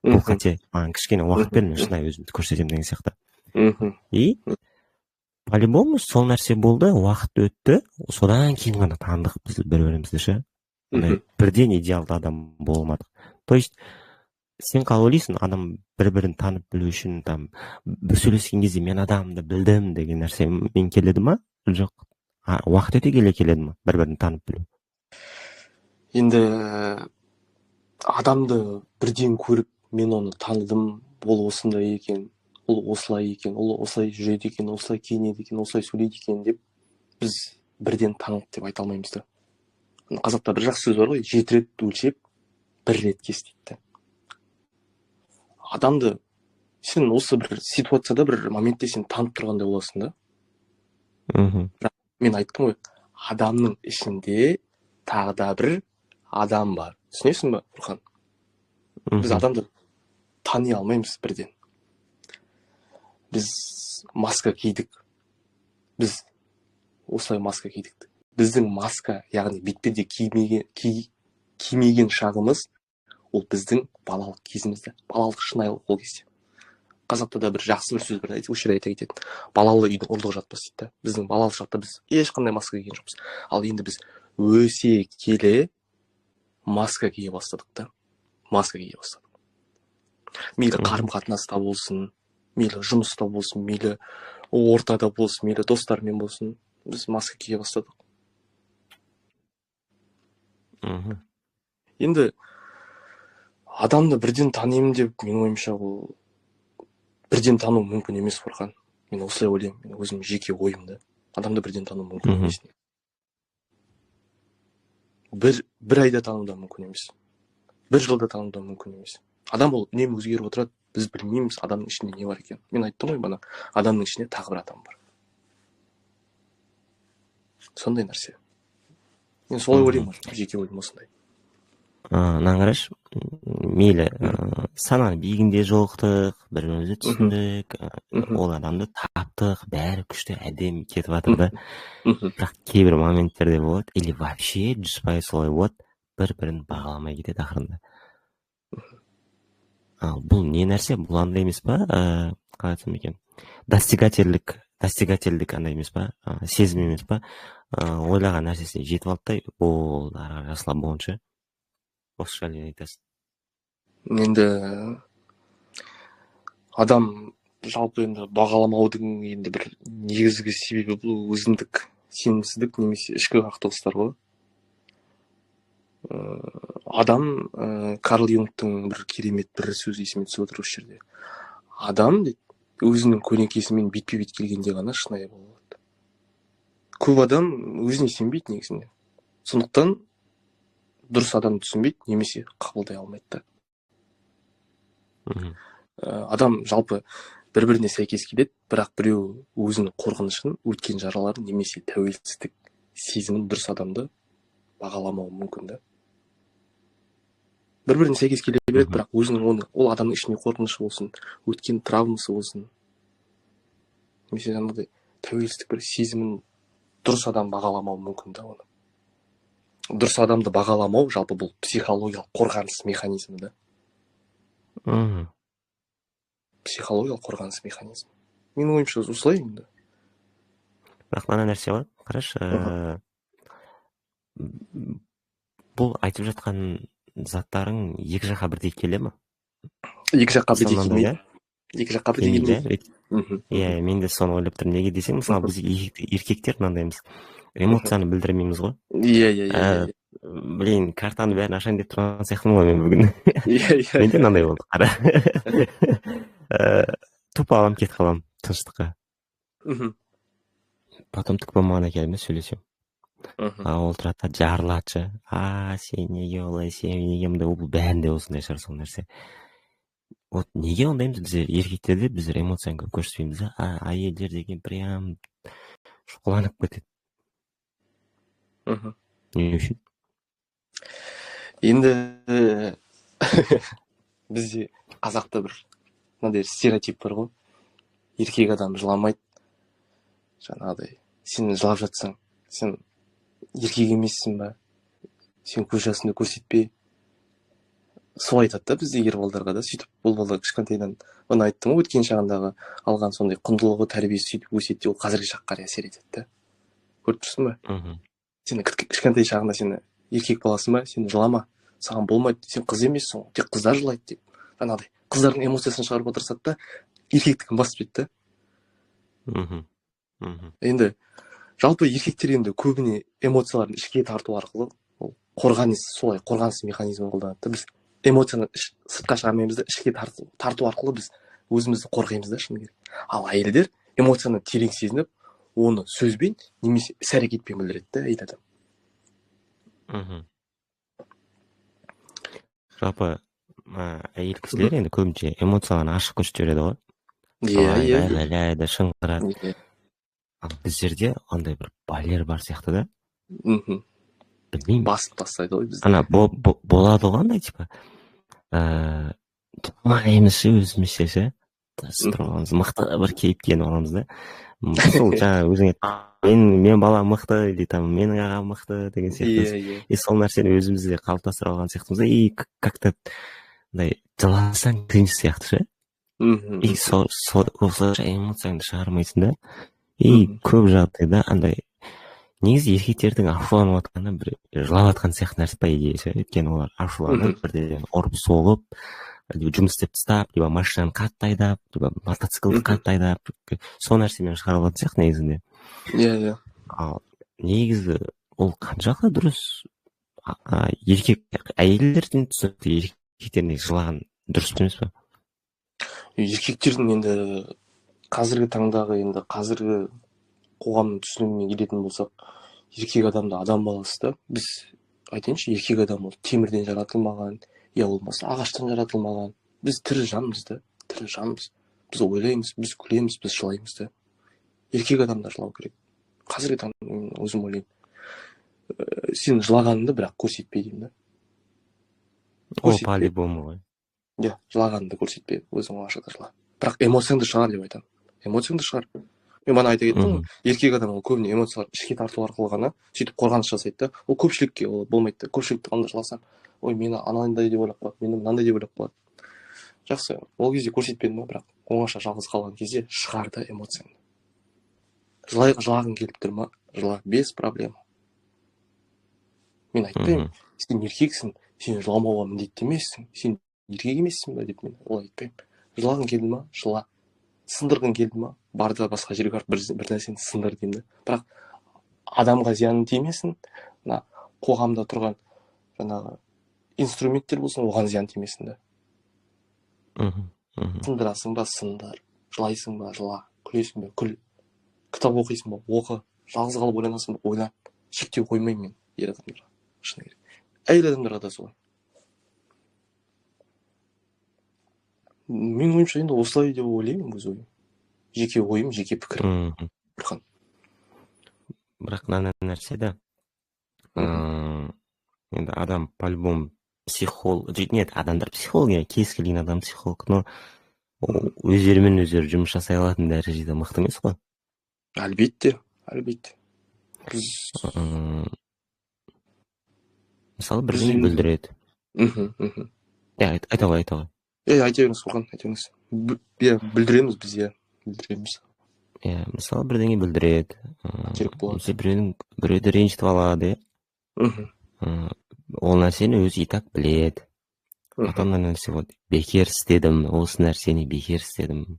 Бұл қате, маған кішкене уақыт бер, мен шынайы өзімді көрсетемін деген сияқты. И по-любому сол нәрсе болды, уақыт өтті, содан кейін ғана таныдық біз бір-бірімізді ше. Бірден идеалды адам болмадық. То есть сен қалай ойлайсың, адам бір-бірін танып білу үшін там сөйлескен кезде мен адамды білдім деген нәрсе мен келеді ма? Жоқ. Уақыт өте келе келеді ма бір-бірін танып білу? Енді адамды бірден көріп мен оны таныдым, ол осындай екен, ол осылай екен, ол осылай жүреді екен, осылай киінеді екен, осылай сөйлейді екен деп біз бірден таныдық деп айта алмаймыз да. Қазақта бір жақсы сөз бар ғой, 7 рет өлшеп 1 рет кес дейді. Адамды сен осы бір ситуацияда бір моментте сен танып тұрғандай боласың да. Мен айттым ғой, адамның ішінде тағы да бір адам бар. Түсінесің ба, Фурқан? Біз адамды тани алмаймыз бірден. Біз маска кидік. Біз осылай маска кидік. Біздің маска, яғни бетперде кимеген шағымыз, ол біздің балалық кезімізде, балалық шынайылық ол кезде. Қазақта да бір жақсы бір сөз бар, осы жерде айта кететін. Балалы үйдің ұрлығы жатпас дейді. Біздің балалық шақта біз ешқандай маска киген жоқпыз. Ал енді біз өсе келе маска кие бастадық та. Маска кие бастадық. Мейлі қарым-қатынаста болсын, мейлі жұмыста болсын, мейлі ортада болсын, мейлі достармен болсын, біз маска кие бастадық. Енді адамды бірден танимын деп мен ойымша ол бірден тану мүмкін емес, Фурқан. Мен осылай ойлаймын, мен өзім жеке ойымды. Адамды бірден тану мүмкін емес. бір айда танудан мүмкін емес. Бір жылда танудан мүмкін емес. Адам ол үнемі өзгеріп отырады. Біз білмейміз адамның ішінде не бар екен. Мен айттым ғой бана, адамның ішінде тағы бір адам бар. Сондай нәрсе. Мен солай ойлаймын, жеке ойым осындай. Мынаны қарашы, мейлі сананың биігінде жолықтық, бір-бірімізді түсіндік, ол адамды таптық, бәрі күшті, әдемі кетіп жатыр да. Бірақ кейбір моменттерде болады, или вообще 100% солай болады, бір-бірін бағаламай кетеді ақырында. Бұл не нәрсе? Бұл андай емес па? Қалай айтсам екен? Достигательдік андай емес па? Сезім емес па? Ойлаған нәрсесіне жетіп алды да, ол ары қарай жасылап болғанша. Осы жайлы айтасың. Енді адам жалпы енді бағаламаудың енді бір негізгі себебі бұл өзіндік сенімсіздік немесе ішкі қақтығыстар ғой. Адам, Карл Юнгтың бір керемет бір сөзі есіме түсіп отыр осы жерде. Адам дейді, өзінің көнекесімен бетпе-бет келгенде ғана шынайы бола алады. Көп адам өзіне сенбейді негізінде. Сондықтан дұрыс адамды түсінбейді немесе қабылдай алмайды да. Адам жалпы бір-біріне сәйкес келеді, бірақ біреу өзінің қорқынышын, өткен жараларын немесе тәуелсіздік сезімін дұрыс адамды бағаламауы мүмкін да. Бір-біріне сәйкес келе береді, бірақ өзінің ол адамның ішінде қорқынышы болсын, өткен травмасы болсын, немесе жаңағыдай тәуелсіздік бір сезімін дұрыс адам бағаламауы мүмкін да оны. Дұрыс адамды бағаламау жалпы бұл психологиялық қорғаныс механизмі да. Психологиялық қорғаныс механизмі. Менің ойымша осылай енді. Бірақ мына нәрсе бар, қарашы, бұл айтып жатқан заттарың екі жаққа бірдей келе ма? Екі жаққа бірдей келмейді. Екі жаққа бірдей келмейді. Иә, мен де соны ойлап тұрмын. Неге десең, мысалы біз еркектер мынандаймыз, эмоцияны білдірмейміз ғой. Иә. Блин, картаны бәрін ашайын деп тұрған сияқтымын ғой мен бүгін. Менде мынандай болды, қара. Тупо алам, кетіп қалам тыныштыққа. Потом түк болмаған екен сөйлесем. Ол тұрады, жарылады. Сен неге олай, сен неге мындай, бұл бәрінде осындай шығар сол нәрсе. Вот неге ондаймыз біз еркектерде, біз эмоцияны көп көрсетпейміз, әйелдер деген прям шұқыланып кетеді. Не үшін? Енді бізде қазақта бір мынандай стереотип бар ғой. Еркек адам жыламайды. Жаңағыдай, сен жылап жатсаң, сен еркек емессің ба? Сен көз жасыңды көрсетпе. Солай айтады да бізде ер балдарға да, сөйтіп бұл бала кішкентайдан, оны айттым ғой, өткен шағындағы алған сондай құндылығы, тәрбиесі сөйтіп өсетті, ол қазіргі шаққа қарай әсер етеді да. Көріп тұрсың ба? Сен кішкентай шағында сені еркек баласың ба? Сен жылама, саған болмайды, сен қыз емессің, тек қыздар жылайды деп. Жаңағыдай қыздардың эмоциясын шығарып отырсақ та, еркектігін басып кетті. Енді жалпы еркектер енді көбіне эмоцияларын ішке тарту арқылы қорғаныс механизмін қолданады. Біз эмоцияны сыртқа шығармаймыз да, ішке тарту арқылы біз өзімізді қорғаймыз да, шыны керек. Ал әйелдер эмоцияны терең сезініп, оны сөзбен немесе іс-әрекетпен білдіреді да, әйел адам. Жалпы әйел кісілер енді көбінше эмоцияларын ашық көрсетіп жібереді ғой. Иә. Айғайлайды, шыңғырады. Ал біздерде андай бір барьер бар сияқты да. Білмеймін. Басып тастайды ғой бізде. Ана болады ғой андай типа жыламаймыз өзімізше ше. Строңыз мықты бір кейіпкен аламыз да. Сол жаңа өзің мен балам мықты, или там менің ағам мықты деген сияқты. И сол нәрсені өзімізде қалыптастырып алған сияқтымыз да. И как-то андай жыласаң қиын сияқты ше. И осылайша эмоцияңды шығармайсың да. И көп жағдайда андай негізі еркектердің ашуланып жатқаны бір жылап жатқан сияқты нәрсе по идее ше. Өйткені олар ашуланып бірден ұрып соғып, жұмыс істеп тастап, либо машинаны қатты айдап, либо мотоциклді қатты айдап, сол нәрсемен шығарып алатын сияқты негізінде. Иә. Ал негізі ол қаншалықты дұрыс? Әйелдердің түсінікті еркектердің жылаған дұрыс емес па? Еркектердің енді қазіргі таңдағы, енді қазіргі қоғамның түсінігіне келетін болсақ, еркек адамды адам баласы да, біз айтайыншы, еркек адам ол темірден жаратылмаған, я болмаса ағаштан жаратылмаған. Біз тірі жанбыз да, тірі жанбыз. Біз ойлаймыз, біз күлеміз, біз жылаймыз да. Еркек адамдар жылау керек. Қазіргі таңда мен өзім ойлаймын. Сен жылағаныңды бірақ көрсетпе деймін да. Ол по-любому ғой. Иә, жылағаныңды көрсетпе, өзің ашықта жыла. Бірақ эмоцияңды шығар деп айтамын. Эмоцияңды шығар. Мен бана айта кеттім, еркек адам ол көбіне эмоцияларды ішке тарту арқылы ғана сөйтіп қорғаныс жасайды да. Ол көпшілікке ол болмайды да. Көпшілікті қандай жыласаң, ой, мені анандай деп ойлап қалады, мені мынандай деп ойлап қалады. Жақсы, ол кезде көрсетпедім ба, бірақ оңаша жалғыз қалған кезде шығарды эмоцияңды. Жылағың келіп тұр ма, жыла, без проблема. Мен айтпаймын, сен еркексің, сен жыламауға міндетті емессің, сен еркек емессің ба деп мен олай айтпаймын. Жылағың келді ма, жыла. Сындырғың келді ма, барда басқа жерге барып бір нәрсені сындыр деймін да. Бірақ адамға зияның тимесін, мына қоғамда тұрған жаңағы инструменттер болсын, оған зиян тимесін да. Сындырасың ба, сындар. Жылайсың ба, жыла. Күлесің ба, күл. Кітап оқисың ба, оқы. Жалғыз қалып ойланасың ба, ойла. Шектеу қоймаймын мен ер адамдарға. Шыны керек. Әйел адамдарға да солай. Мен ойымша енді осылай деп ойлаймын өз ойым. Жеке ойым, жеке пікірім. Бірақ мына нәрсе да, енді адам по-любому психолог, нет, адамдар психолог, кез келген адам психолог, но өздерімен өздері жұмыс жасай алатын дәрежеде мықты емес қой. Әлбетте. Мысалы бірдеңе бүлдіреді. Айта ғой. Айта беріңіз, Фурқан, айта беріңіз. Бүлдіреміз біз, бүлдіреміз. Мысалы бірдеңе бүлдіреді. Немесе біреуді ренжітіп алады, ол нәрсені өзі и так біледі. Потом нәрсе болады, бекер істедім, осы нәрсені бекер істедім.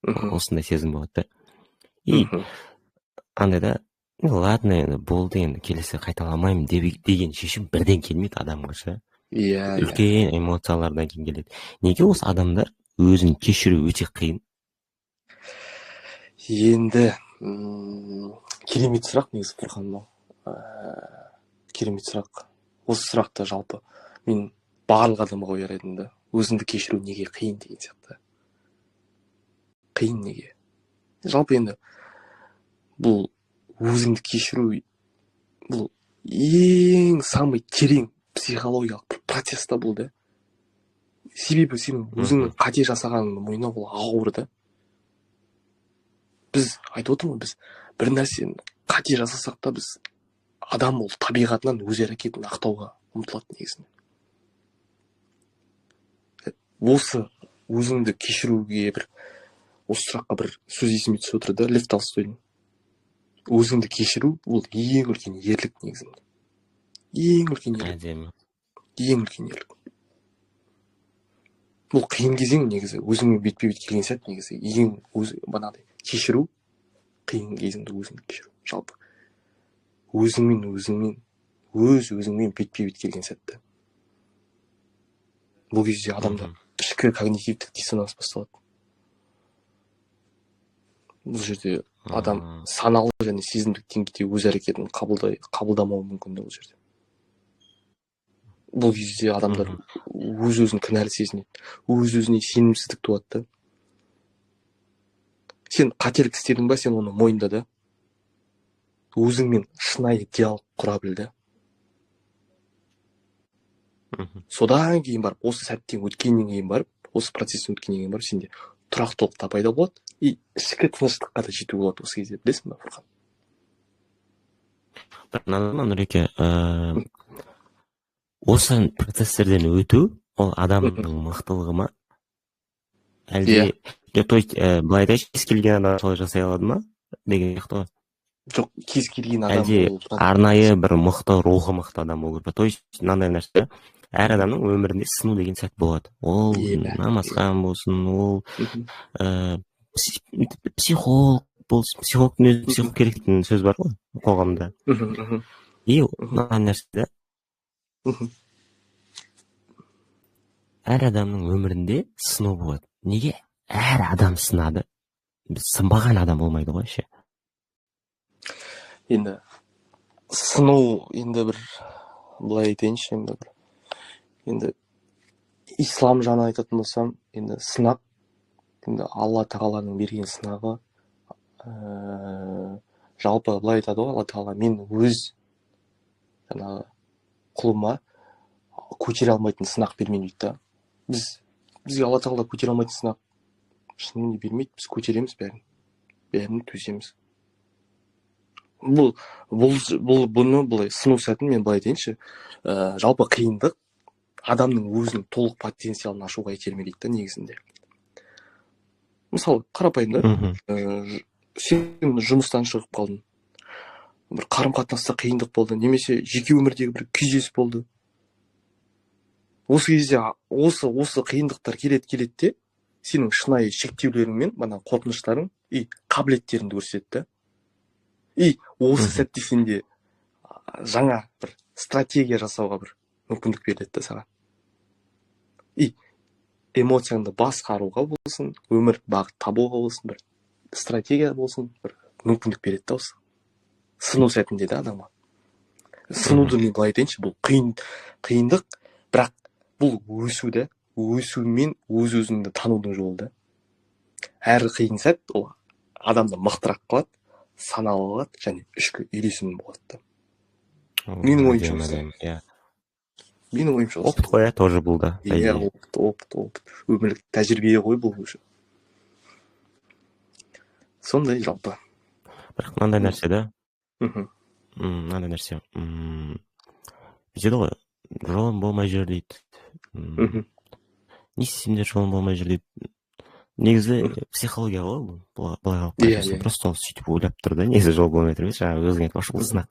Осындай сезім болады. И андайда, ладно, енді болды, енді келесі қайталамаймын деген шешім бірден келмейді адамға ше. Үлкен эмоциялардан кейін келеді. Неге осы адамдар өзін кешіру өте қиын? Енді керемет сұрақ негізі, Фурқан. Керемет сұрақ. Осы сұрақты жалпы мен барлық адамға қояр едім да. Өзіңді кешіру неге қиын деген сияқты. Қиын неге? Жалпы енді бұл өзіңді кешіру бұл ең самый терең психологиялық процесста бұл да. Себебі сен өзіңнің қате жасағаныңды мойындау бұл ауыр да. Біз айтып отырмыз, біз бір нәрсені қате жасасақ та біз адам ол табиғатынан өз әрекетін ақтауға ұмтылады негізінде. Осы өзіңді кешіруге осы сұраққа бір сөз есіме түсіп отыр да, Лев Толстойдың. Өзіңді кешіру ол ең үлкен ерлік негізінде. Ең үлкен ерлік. Бұл қиын кезең негізі, өзіңмен бетпе-бет келген сәт негізі ең банағыдай кешіру, қиын кезеңді өзіңді кешіру. Жалпы өзіңмен бетпе-бет келген сәтті. Бұл кезде адамда ішкі когнитивтік диссонанс басталады. Бұл жерде адам саналы және сезімдік деңгейде өз әрекетін қабылдамауы мүмкін бұл жерде. Бұл кезде адамдар өз-өзін кінәлі сезінеді, өз-өзіне сенімсіздік туады. Сен қателік істедің ба, сен оны мойында да. Өзіңмен шынайы диалог құра білді. Содан кейін барып, осы сәттен өткеннен кейін барып, осы процестен өткеннен кейін барып, сенде тұрақтылық та пайда болады, и ішкі тыныштыққа да жету болады осы кезде, білесің бе, Фурқан? Нұреке, осы процесстерден өту, ол адамның мықтылығы ма? Әлде, то есть, былай айтайыншы, кез келген адам солай жасай алады ма? Деген сияқты ғой. Жоқ, кез келген адам. Әлде арнайы бір мықты, рухы мықты адам болу керек. То есть, мынандай нәрсе, әр адамның өмірінде сыну деген сәт болады. Ол намазхан болсын, ол психолог болсын, психологтың өзі психолог керек деген сөз бар ғой қоғамда. И мына нәрсе әр адамның өмірінде сыну болады. Неге әр адам сынады? Біз сынбаған адам болмайды ғой ше. Енді сыну енді бір былай айтайыншы енді ислам жағынан айтатын болсам, енді сынақ, енді алла тағаланың берген сынағы, жалпы былай айтады ғой, алла тағала мен өз жаңағы құлыма көтере алмайтын сынақ бермеймін дейді да. Бізге алла тағала көтере алмайтын сынақ шынымен де бермейді, біз көтереміз бәрін төземіз. Бұны былай сыну сәтін мен былай айтайыншы, жалпы қиындық адамның өзінің толық потенциалын ашуға итермелейді да негізінде. Мысалы, қарапайым да, сен жұмыстан шығып қалдың, бір қарым-қатынаста қиындық болды, немесе жеке өмірдегі бір күйзеліс болды. Осы кезде осы қиындықтар келеді де, сенің шынайы шектеулерің мен қорқыныштарың и қабілеттеріңді көрсетті. И осы сәтте сенде жаңа бір стратегия жасауға бір мүмкіндік береді да саған. И эмоцияңды басқаруға болсын, өмір бағыт табуға болсын, бір стратегия болсын, бір мүмкіндік береді да осы. Сыну сәтінде де адамға. Сынуды мен былай айтайыншы, бұл қиындық, бірақ бұл өсумен өз-өзіңді танудың жолы да. Әр қиын сәт ол адамды мықтырақ қылады, саналы қылады, және ішкі үйлесім болады. Менің ойымша осы. Опыт қой, тоже бұл да. Опыт. Өмірлік тәжірибе ғой бұл уже. Сондай жалпы. Бірақ мынандай нәрсе да. Мынандай нәрсе. Жетеді ғой, жолым болмай жүр дейді. Не істесемдер жолым болмай жүр дейді. Негізі психология ғой, былай қалып қайтасын. Просто ол сөйтіп ойлап тұр да, негізі жол болмай тұр емес, жаңағы өзің айтып ашық сынақ.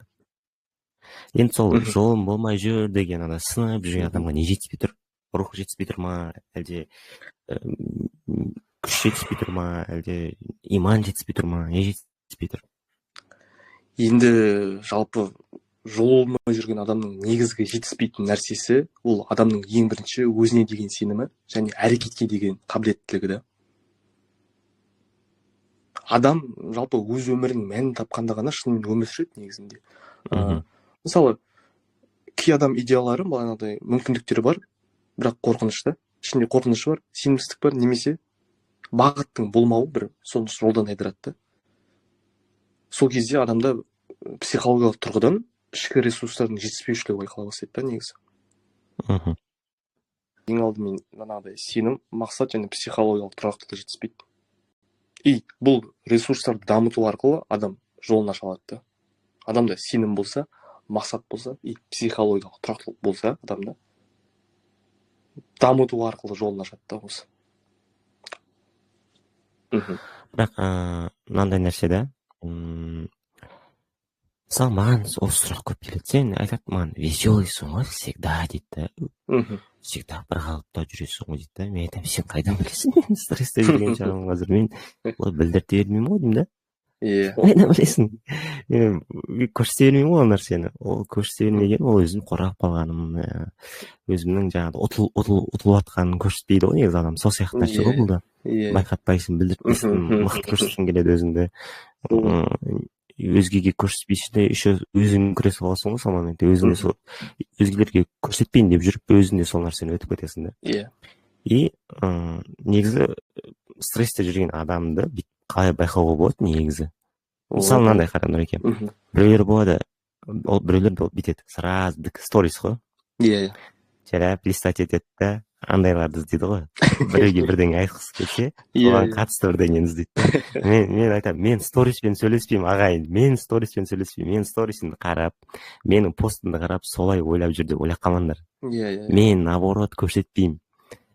Енді сол жолым болмай жүр деген ана сынып жүрген адамға не жетіспей тұр? Рух жетіспей тұр ма, әлде күш жетіспей тұр ма, әлде иман жетіспей тұр ма, не жетіспей тұр? Енді жалпы жол болмай жүрген адамның негізгі жетіспейтін нәрсесі ол адамның ең бірінші өзіне деген сенімі және әрекетке деген қабілеттілігі да. Адам жалпы өз өмірінің мәнін тапқанда ғана шынымен өмір сүреді негізінде. Мысалы, кей адам идеялары, бағанағыдай мүмкіндіктері бар, бірақ қорқынышты. Ішінде қорқынышы бар, сенімсіздік бар, немесе бағыттың болмауы бір соны жолдан айдырады. Сол кезде адамда психологиялық тұрғыдан ішкі ресурстардың жетіспеушілігі байқала бастайды да негізі. Ең алдымен жаңағыдай сенім, мақсат және психологиялық тұрақтылық жетіспейді. И бұл ресурстарды дамыту арқылы адам жолын аша алады. Адамда сенім болса, мақсат болса, и психологиялық тұрақтылық болса, адамда дамыту арқылы жолын ашады да осы. Бірақ мынандай нәрсе да, мысалы маған осы сұрақ көп келеді, сен айтады маған веселыйсың ғой всегда дейді да, всегда бір қалыпта жүресің ғой дейді да, мен айтамын сен қайдан білесің мен стрессте жүрген шығармын қазір, мен олай білдірте бермеймін ғой деймін да. Қайдан білесің? Көрсете бермеймін ғой ол нәрсені. Ол көрсете бермеген, ол өзім қорғап қалғаным, өзімнің жаңағы ұтылып жатқанын көрсетпейді ғой негізі адам. Сол сияқты нәрсе ғой бұл да. Байқатпайсың, білдіртпейсің, мықты көрсеткің келеді өзіңді. Өзгеге көрсетпейсің де, еще өзің күресіп аласың ғой сол моментте. Өзіңде сол өзгелерге көрсетпейін деп жүріп, өзіңде сол нәрсені өтіп кетесің да. И негізі стрессте жүрген адамды қалай байқауға болады негізі? Мысалы мынандай қара Нұреке. Біреулер болады, ол біреулер бүйтеді, сразу сторис қой. Жарап листать етеді да, андайларды іздейді ғой. Біреуге бірдеңе айтқысы келсе, оған қатысты бірдеңені іздейді. Мен айтамын, мен сториспен сөйлеспеймін ағайын, мен сторисімді қарап, менің постымды қарап, солай ойлап жүр деп ойлап қалмаңдар. Мен наоборот көрсетпеймін.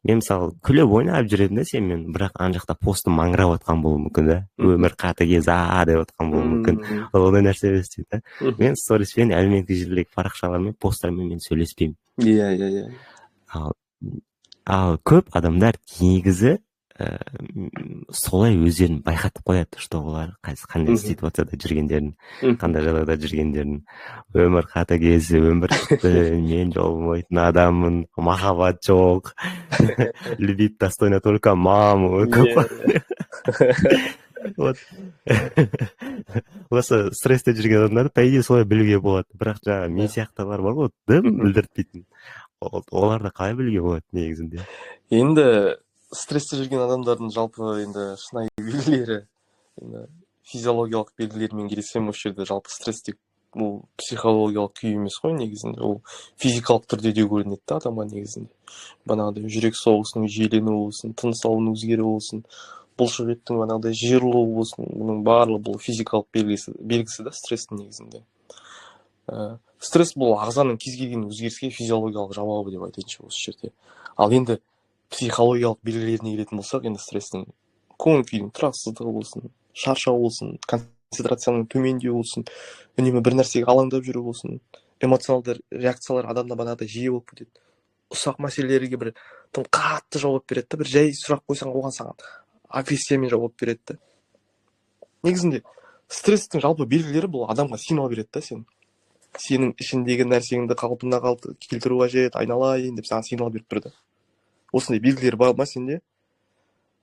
Мен мысалы күліп ойнап жүремін да сенімен, бірақ ана жақта постым маңырап отқан болуы мүмкін да, өмір қатыгез деп отқан болуы мүмкін. Ондай нәрсе емес дейді да. Мен сториспен, әлеуметтік желідегі парақшалармен, посттармен мен сөйлеспеймін. Ал көп адамдар негізі солай өздерін байқатып қояды, что олар қандай ситуацияда жүргендерін, қандай жағдайда жүргендерін. Өмір қатыгез, өмір мен жол болмайтын адаммын, махаббат жоқ, любить достойно только маму. Вот. Осы стрессте жүрген адамдарды по идее солай білуге болады. Бірақ жаңағы мен сияқтылар бар ғой, дым білдіртпейтін. Оларды қалай білуге болады негізінде? Енді стрессте жүрген адамдардың жалпы енді шынайы белгілері, енді физиологиялық белгілерімен келсем, осы жерде жалпы стресс тек бұл психологиялық күй емес қой негізінде, ол физикалық түрде де көрінеді да адамға негізінде. Бағанағыдай жүрек соғысының жиіленуі болсын, тыныс алудың өзгеруі болсын, бұлшық еттің бағанағыдай жиырылуы болсын, бұның барлығы бұл физикалық белгісі да стресстің негізінде. Стресс бұл ағзаның кез келген өзгеріске физиологиялық жауабы деп айтайыншы осы жерде. Ал енді психологиялық белгілеріне келетін болсақ, енді стресстің көңіл күйдің тұрақсыздығы болсын, шаршау болсын, концентрацияның төмендеуі болсын, үнемі бір нәрсеге алаңдап жүру болсын, эмоционалды реакциялар адамда бағанағыдай жиі болып кетеді. Ұсақ мәселелерге бір тым қатты жауап береді да, бір жай сұрақ қойсаң оған саған агрессиямен жауап береді да. Негізінде стресстің жалпы белгілері бұл адамға сигнал береді да, сенің ішіндегі нәрсеңді қалпына келтіру қажет, айналайын деп саған сигнал беріп тұр да. Осындай белгілер бар ма сенде?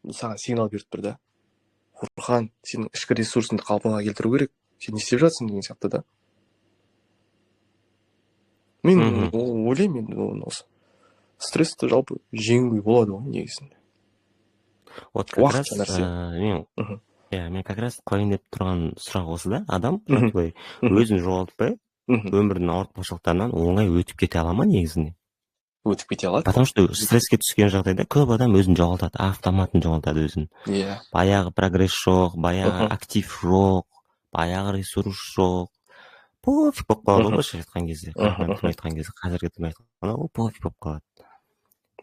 Саған сигнал беріп тұр да. Фурқан, сенің ішкі ресурсыңды қалпына келтіру керек. Сен не істеп жатсың деген сияқты да. Мен ойлаймын енді осы стрессті жалпы жеңуге болады ғой негізінде. Вот как раз мен как раз қойын деп тұрған сұрақ осы да. Адам өзін жоғалтпай өмірдің ауыртпашылықтарынан оңай өтіп кете ала ма негізінде? Өтіп кете алады. Потому что стресске түскен жағдайда көп адам өзін жоғалтады, автоматын жоғалтады өзін. Баяғы прогресс жоқ, баяғы актив жоқ, баяғы ресурс жоқ. Пофиг болып қалады ғой былайша айтқан кезде. Қазіргі тілмен айтқанда ол пофиг болып қалады.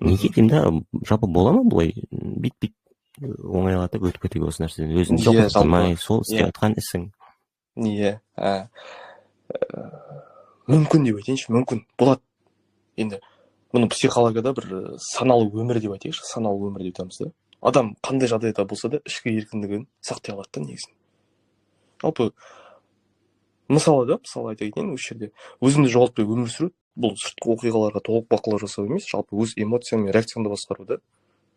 Неге деймін да, жалпы бола ма бұлай? Бит оңайлатып өтіп кетуге осы нәрседен. Өзін жоғалтмай, сол істеп жатқан ісің. Мүмкін деп айтайыншы, мүмкін болады. Енді мұны психологияда бір саналы өмір деп айтайықшы, саналы өмір деп айтамыз да. Адам қандай жағдайда болса да ішкі еркіндігін сақтай алады да негізінде. Жалпы мысалы айта кетейін, осы жерде өзіңді жоғалтпай өмір сүру, бұл сыртқы оқиғаларға толық бақылау жасау емес, жалпы өз эмоцияң мен реакцияңды басқару да.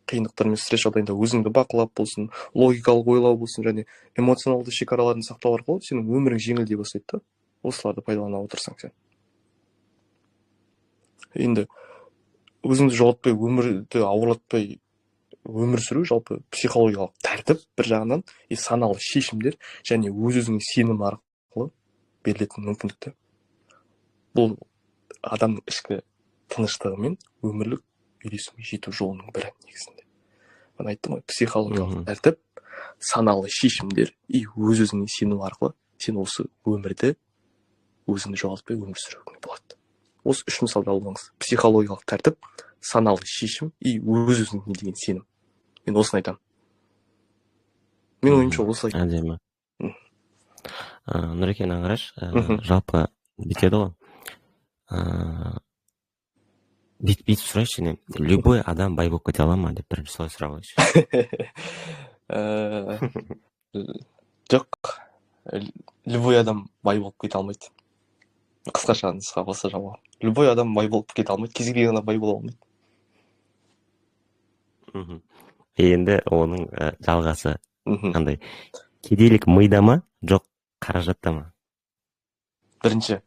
Қиындықтар мен стресс жағдайында өзіңді бақылап болсын, логикалық ойлау болсын, және эмоционалды шекараларын сақтау арқылы сенің өмірің жеңілдей бастайды да. Осыларды пайдалана отырсаң сен. Енді өзіңді жоғалтпай, өмірді ауырлатпай өмір сүру жалпы психологиялық тәртіп бір жағынан, саналы шешімдер және өз-өзіңе сенім арқылы берілетін мүмкіндікті. Бұл адамның ішкі тыныштығы мен өмірлік үйлесімге жету жолының бірі негізінде. Мен айттым ғой, психологиялық тәртіп, саналы шешімдер и өз-өзіңе сенім арқылы сен осы өмірді өзіңді жоғалтпай өмір сүруге болады. Осы үш мысалды алыңыз. Психологиялық тәртіп, саналы шешім и өз-өзіңе деген сенім. Мен осыны айтамын. Мен ойымша осылай. Әдемі. Нұрекен аңғараш, жалпы бітеді ғой. Бүйтіп сұрайшы, любой адам бай болып кете ала ма деп бірінші солай сұрақ қойшы. Жоқ, любой адам бай болып кете алмайды. Қысқаша нұсқа болса жауап. Любой адам бай болып кете алмайды, кез келген адам бай бола алмайды. Енді оның жалғасы қандай? Кедейлік мида ма, жоқ қаражатта ма? Бірінші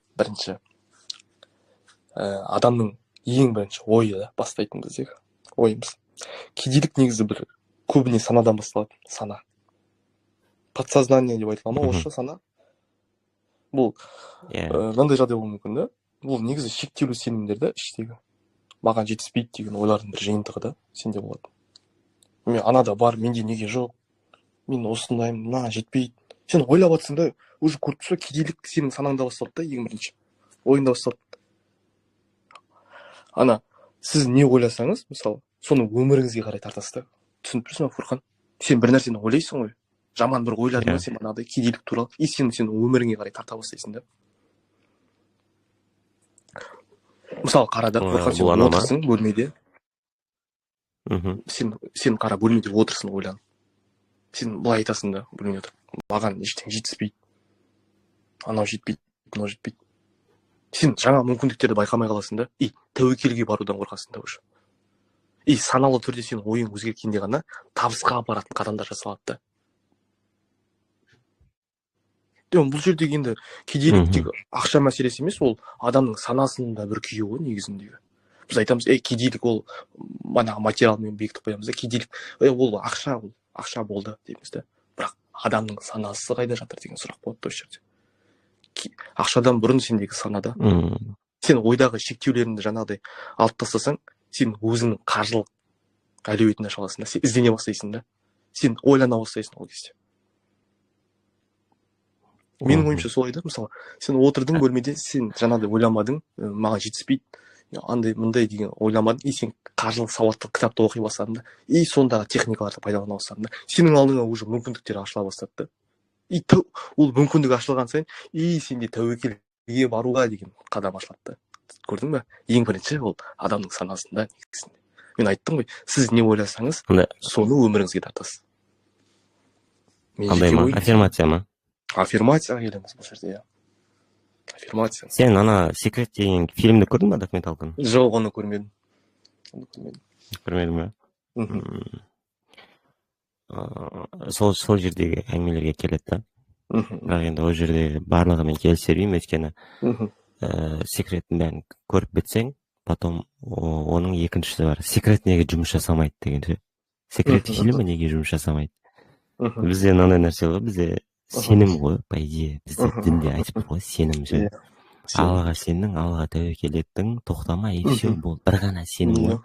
адамның ең бірінші ойы да, бастайтын біздегі ойымыз. Кедейлік негізі бір көбіне санадан басталады, сана. Подсознание деп айтыла ма, осы сана? Бұл мынандай жағдай болуы мүмкін да. Бұл негізі шектеулі сенімдер да іштегі. Маған жетіспейді деген ойлардың бір жиынтығы да сенде болады. Мен анада бар, менде неге жоқ? Мен осындаймын, мына жетпейді. Сен ойлап жатсың да, уже көріп тұрса кедейлік сенің санаңда басталады да, ең бірінші. Ойында басталады. Ана, сіз не ойласаңыз, мысалы, соны өміріңізге қарай тартасыз да. Түсініп тұрсың ба, Фурқан? Сен бір нәрсені ойлайсың ғой. Жаман бір ойладың ба сен анағыдай кедейлік туралы, и сен өміріңе қарай тарта бастайсың да. Мысалы, қарада, Фурқан, сен отырсың бөлмеде. Сен қара бөлмеде отырсың ойланып. Сен былай айтасың да, бөлмеде отырып. Маған ештеңе жетіспейді. Анау жетпейді, мынау жетпейді. Сен жаңа мүмкіндіктерді байқамай қаласың да, и тәуекелге барудан қорқасың да уже. И саналы түрде сен ойың өзгерткенде ғана табысқа апаратын қадамдар жасалады да. бұл жердегі енді кедейлік тек ақша мәселесі емес, ол адамның санасында бір күйі ғой негізіндегі. Біз айтамыз, кедейлік ол манағы материалмен бекітіп қоямыз да, кедейлік ол ақша болды дейміз да. Бірақ адамның санасы қайда жатыр деген сұрақ болады осы жерде. Ақшадан бұрын сендегі санада. Сен ойдағы шектеулеріңді жаңағыдай алып тастасаң, сен өзіңнің қаржылық әлеуетін аша аласың да, сен іздене бастайсың да. Сен ойлана бастайсың ол кезде. Менің ойымша солай да, мысалы, сен отырдың бөлмеде, сен жаңағыдай ойламадың, маған жетіспейді, андай мындай деген ойламадың, сен қаржылық сауаттылық кітапты оқи бастадың да, сондағы техникаларды пайдалана бастадың да, сенің алдыңа уже мүмкіндіктер ашыла бастады да. Ол мүмкіндік ашылған сайын, сенде тәуекелге баруға деген қадам ашылады да. Көрдің бе? Ең бірінші ол адамның санасында негізінде. Мен айттым ғой, сіз не ойласаңыз, соны өміріңізге тартасыз. Андай ма? Аффирмация ма? Аффирмацияға келеміз бұл жерде, иә. Аффирмация. Сен ана секрет деген фильмді көрдің ба, документалканы? Жоқ, оны көрмедім. Көрмедің ба? Сол жердегі әңгімелерге келеді да. Бірақ енді ол жерде барлығымен келісер деймін, өйткені секреттің бәрін көріп бітсең, потом оның екіншісі бар. Секрет неге жұмыс жасамайды деген ше. Секрет фильмі неге жұмыс жасамайды. Бізде мынандай нәрсе ғой, бізде сенім ғой, по идее, бізде дінде айтып ғой, сенім ше. Аллаға сендің, Аллаға тәуекел еттің, тоқтама, и все, бұл бір ғана сенім ғой.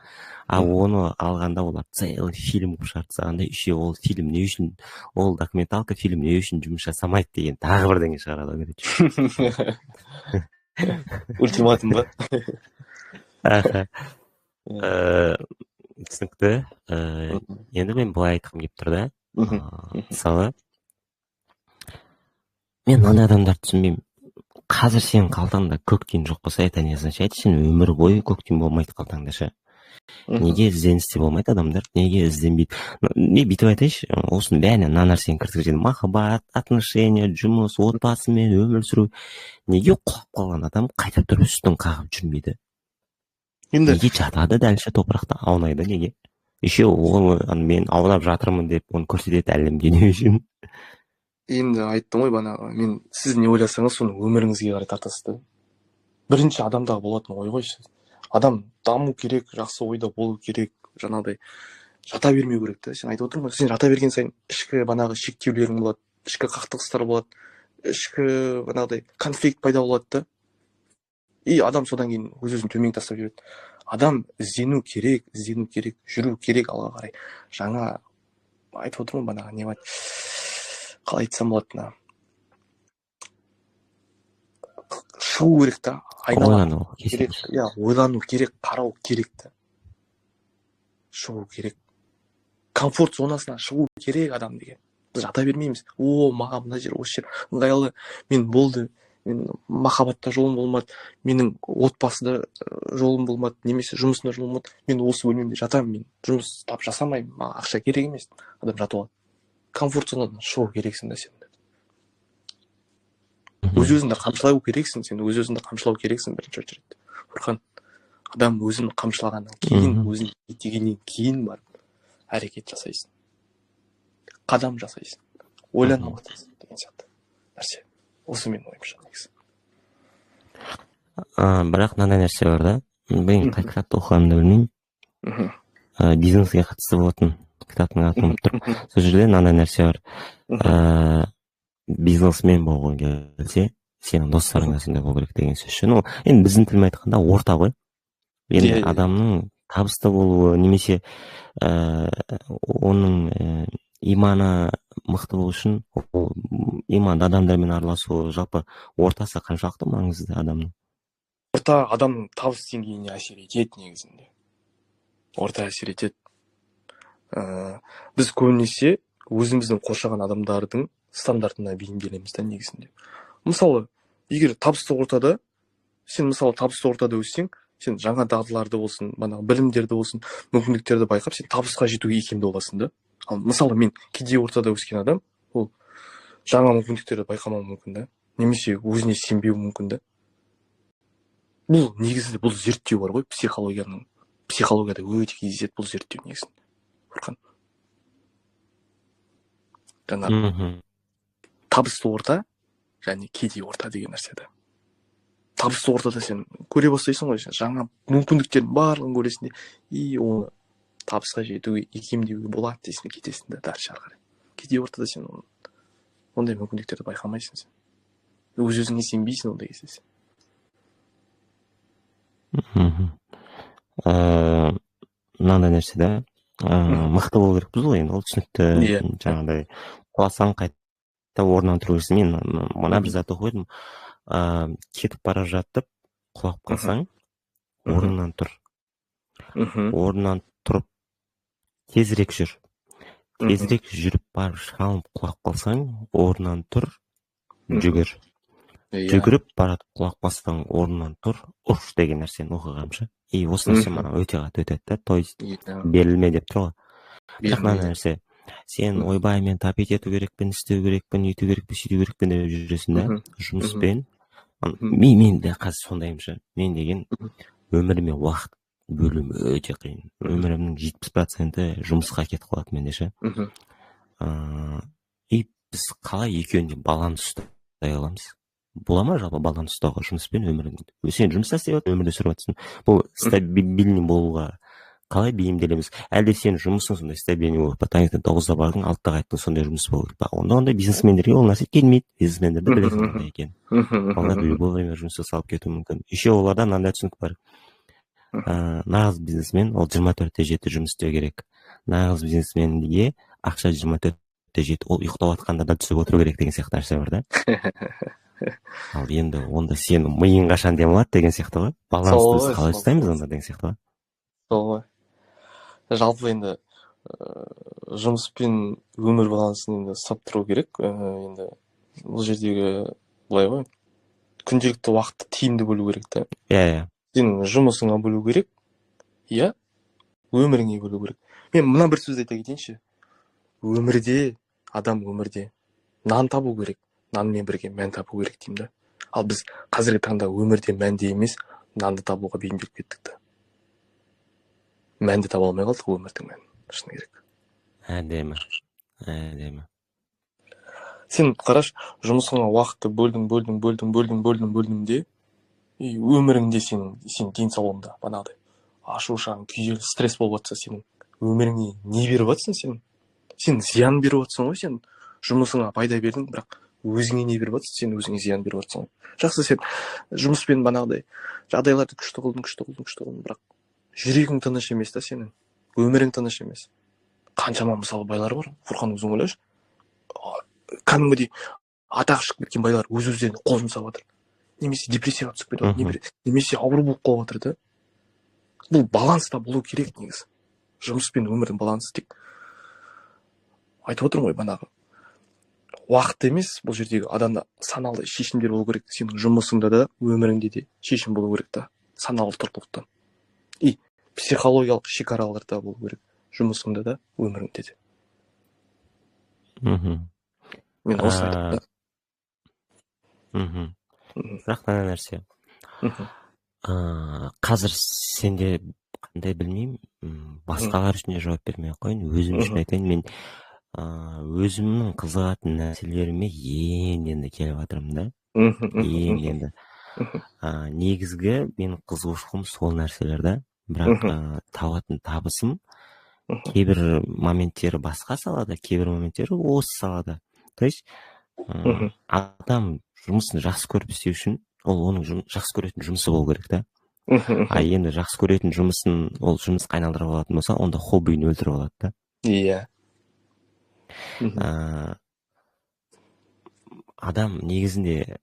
Ал оны алғанда олар целый фильм қылып шығарса, еще ол фильм не үшін, ол документалка фильм не үшін жұмыс жасамайды деген тағы бірдеңе шығарады, короче. Ультиматум ба? Түсінікті. Енді мен былай айтқым келіп тұр да. Мысалы, мен мынандай адамдарды түсінбеймін. Қазір сенің қалтаңда көк тиын жоқ болса, это не означает, сен өмір бойы көк тиын болмайды қалтаңда ше. Неге ізденісте болмайды адамдар? Неге ізденбейді? Не бүйтіп айтайыншы, осының бәріне мына нәрсені кіргізіп жібереді. Махаббат, отношения, жұмыс, отбасымен өмір сүру. Неге құлап қалған адам қайта тұрып үстін қағып жүрмейді? Неге жатады дәлше топырақта аунайды неге? Еще ол мен аунап жатырмын деп оны көрсетеді әлемге не үшін? Енді айттым ғой бағана, мен сіз не ойласаңыз, соны өміріңізге қарай тартасыз да. Бірінші адамдағы болатын ой ғой. Адам даму керек, жақсы ойда болу керек, жаңағыдай жата бермеу керек та. Сен айтып отырмын ғой, сен жата берген сайын ішкі бағанағы шектеулерің болады, ішкі қақтығыстар болады, ішкі бағанағыдай конфликт пайда болады да. И адам содан кейін өз-өзін төмен тастап жүреді. Адам іздену керек, жүру керек алға қарай. Жаңа айтып отырмын бағанағы не бар? Қалай айтсам болады, шығу керек та, ойлану керек, ойлану керек, қарау керек та, шығу керек, комфорт зонасынан шығу керек адам деген. Біз жата бермейміз, маған мына жер, осы жер ыңғайлы, мен болды, мен махаббатта жолым болмады, менің отбасыда жолым болмады, немесе жұмысында жолым болмады, мен осы бөлмемде жатамын, мен жұмыс тап жасамаймын, маған ақша керек емес, адам жатып алады. Комфорт зонадан шығу керексің да сен. Өз-өзіңді қамшылау керексің, сен өз-өзіңді қамшылау керексің бірінші очередь. Фурқан, адам өзін қамшылағаннан кейін, өзін еттегеннен кейін барып әрекет жасайсың. Қадам жасайсың. Ойлана бастайсың деген сияқты нәрсе. Осы менің ойымша негізі. Бірақ мынандай нәрсе бар да. Мен қай кітапты оқығанымды білмеймін. Бизнеске қатысты болатын кітаптың атын ұмытып тұрмын. Сол жерде мынандай нәрсе бар. Бизнесмен болғың келсе, сенің достарың да болу керек деген сөз. Енді біздің тілмен айтқанда орта ғой. Енді адамның табысты болуы, немесе оның иманы мықты болу үшін, иманды адамдармен араласу, жалпы ортасы қаншалықты маңызды адамның? Орта адамның табыс деңгейіне әсер етеді негізінде. Орта әсер етеді. Біз көбінесе өзіміздің қоршаған адамдардың стандартына бейімделеміз да негізінде. Мысалы, егер табысты ортада, сен мысалы табысты ортада өссең, сен жаңа дағдыларды болсын, білімдерді болсын, мүмкіндіктерді байқап, сен табысқа жетуге икемді боласың да. Ал мысалы мен кедей ортада өскен адам, ол жаңа мүмкіндіктерді байқамау мүмкін да, немесе өзіне сенбеу мүмкін да. Бұл негізінде бұл зерттеу бар ғой, психологияда өте кездеседі бұл зерттеу негізінде. Фурқан. Табысты орта және кедей орта деген нәрседе. Табысты ортада сен көре бастайсың ғой, жаңа мүмкіндіктердің барлығын көресің де, и оны табысқа жетуге, икемдеуге болады дейсің, кетесің де дальше ары қарай. Кедей ортада сен ондай мүмкіндіктерді байқамайсың сен. Өз-өзіңе сенбейсің ондай кезде сен. Мынандай нәрсе да, мықты болу керекпіз ғой енді, ол түсінікті. Жаңағыдай құласаң қайта орнынан тұру керексің. Мен мына бір зат оқып едім, кетіп бара жатып құлап қалсаң орнынан тұр. Орнынан тұрып тезірек жүр. Тезірек жүріп барып шалынып құлап қалсаң орнынан тұр, жүгір. Жүгіріп барады құлап қалсаң орнынан тұр, ұш деген нәрсені оқығанмын. И осы нәрсе маған өте қатты өтеді да, то есть берілме деп тұр ғой. Бірақ мына нәрсе, сен ойбай мен тапет ету керекпін, істеу керекпін, өйту керекпін, сөйту керекпін деп жүресің да, жұмыспен. Мен де қазір сондаймын. Мен деген өміріме уақыт бөлім өте қиын. Өмірімнің 70% жұмысқа кетіп қалады менде ше. И біз қалай екеуінде баланс ұстай аламыз? Бола ма жалпы баланс ұстауға жұмыс пен өміріңді? Сен жұмыста істеп жатсың, өмірде сүріп жатсың. Бұл стабильный болуға қалай бейімделеміз? Әлде сен жұмысың сондай стабильный болып па? Таңертең 9-да бардың, 6-да қайттың, сондай жұмыс болу керек па? Ондай бизнесмендерге ол нәрсе келмейді. Бизнесмендерді білесің қандай екен. Олар любой время жұмысқа салып кетуі мүмкін. Еще оларда мынандай түсінік бар. Нағыз бизнесмен ол 24/7 жұмыс істеу керек. Нағыз бизнесменге ақша 24/7, ол ұйықтап жатқанда да түсіп отыру керек деген сияқты нәрсе бар да. Ал енді онда сенің миың қашан демалады деген сияқты ғой. Балансты қалай ұстаймыз онда деген сияқты ғой. Сол ғой. Жалпы енді жұмыс пен өмір балансын енді ұстап тұру керек. Енді бұл жердегі былай ғой. Күнделікті уақытты тиімді бөлу керек та. Иә. Сен жұмысыңа бөлу керек, иә, өміріңе бөлу керек. Мен мына бір сөз айта кетейінші. Адам өмірде нан табу керек. Нанмен бірге мән табу керек деймін да. Ал біз қазіргі таңда өмірде мәнде емес, нанды табуға бейімделіп кеттік та. Мәнді таба алмай қалдық, өмірдің мәнін. Шыны керек. Әдемі. Сен қараш, жұмысыңа уақытты бөлдің де, и өміріңде сен денсаулығыңда банағыдай ашу шағың, күйзеліс, стресс болып жатса, сенің өміріңе не беріп жатсың сен? Сен зиян беріп жатсың ғой, сен жұмысыңа пайда бердің, бірақ өзіңе не беріп жатсың, сен өзіңе зиян беріп жатсың. Жақсы, сен жұмыспен банағыдай жағдайларды күшті қылдың, бірақ жүрегің тыныш емес та сенің, өмірің тыныш емес. Қаншама мысалы байлар бар, Фурқан өзің ойлашы, кәдімгідей атақ шығып кеткен байлар өз-өздеріне қол жұмсап жатыр. Немесе депрессияға түсіп кетіп, немесе ауру болып қалып жатыр да. Бұл баланста болу керек негізі. Жұмыс пен өмірдің балансы тек айтып отырмын ғой, банағы уақыт емес, бұл жердегі адамда саналы шешімдер болу керек. Сенің жұмысыңда да, өміріңде де шешім болу керек та, саналы тұрғылықтан. И психологиялық шекараларда болу керек. Жұмысыңда да, өміріңде де. Мен осы айтамын да. Бірақ мына нәрсе. Қазір сенде қандай білмеймін, басқалар үшін жауап бермей қойын, өзім үшін айтайын. Мен өзімнің қызығатын нәрселеріме енді келіп жатырмын да. Енді. Негізгі менің қызығушылығым сол нәрселерді, бірақ табатын табысым кейбір моменттері басқа салада, кейбір моменттері осы салада. То есть адам жұмысын жақсы көріп істеу үшін, ол оның жақсы көретін жұмысы болу керек та. Енді жақсы көретін жұмысын, ол жұмысқа айналдырып алатын болса, онда хоббиін өлтіріп алады да. Иә. Адам негізінде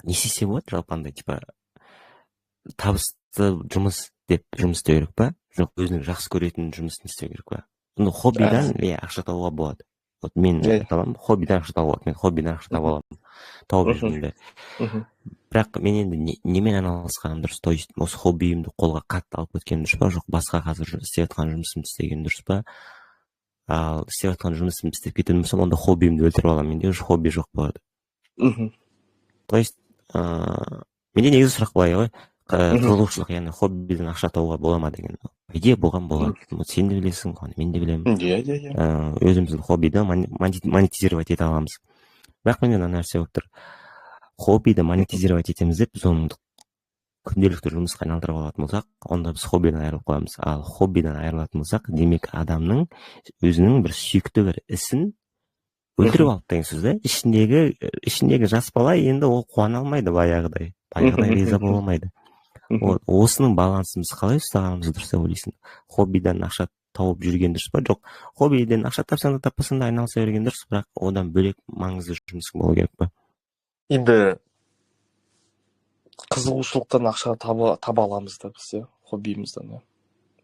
не істесе болады, жалпандай, типа табысты жұмыс деп жұмыс істеу керек па? Жоқ, өзінің жақсы көретін жұмысын істеу керек па? Оны хоббидан ақша табуға болады. Вот мен айтамын, хоббидан ақша табуға болады. Мен хоббидан ақша таба аламын. Тауып жүргенде. Бірақ мен енді немен айналысқаным дұрыс? То есть осы хоббиімді қолға қатты алып кеткенім дұрыс па? Жоқ, басқа қазір істеп жатқан жұмысымды істеген дұрыс па? Ал істеп жатқан жұмысымды істеп кететін болсам, онда хоббиімді өлтіріп аламын. Менде уже хобби жоқ болады. То есть менде негізі сұрақ былай ғой, қызығушылық, яғни хоббиден ақша табуға бола ма деген. Идея болған болады. Сен де білесің, мен де білемін. Өзіміздің хоббиді монетизировать ете аламыз. Бірақ менде мына нәрсе болып тұр. хоббиді монетизировать етеміз деп біз оны күнделікті жұмысқа айналдырып алатын болсақ, онда біз хоббиден айырылып қаламыз. Ал хоббиден айырылатын болсақ, демек адамның өзінің бір сүйікті бір ісін өлтіріп алып деген сөз да. Ішіндегі жас бала енді ол қуана алмайды баяғыдай риза бола алмайды. Осының балансын біз қалай ұстағанымыз дұрыс деп ойлайсың? Хоббиден ақша тауып жүрген дұрыс па? Жоқ, хоббиден ақша тапсаң да таппасаң да айналыса берген дұрыс, бірақ одан бөлек маңызды жұмыс болу керек па? Енді қызығушылықтан ақша таба аламыз да біз, хоббиімізден.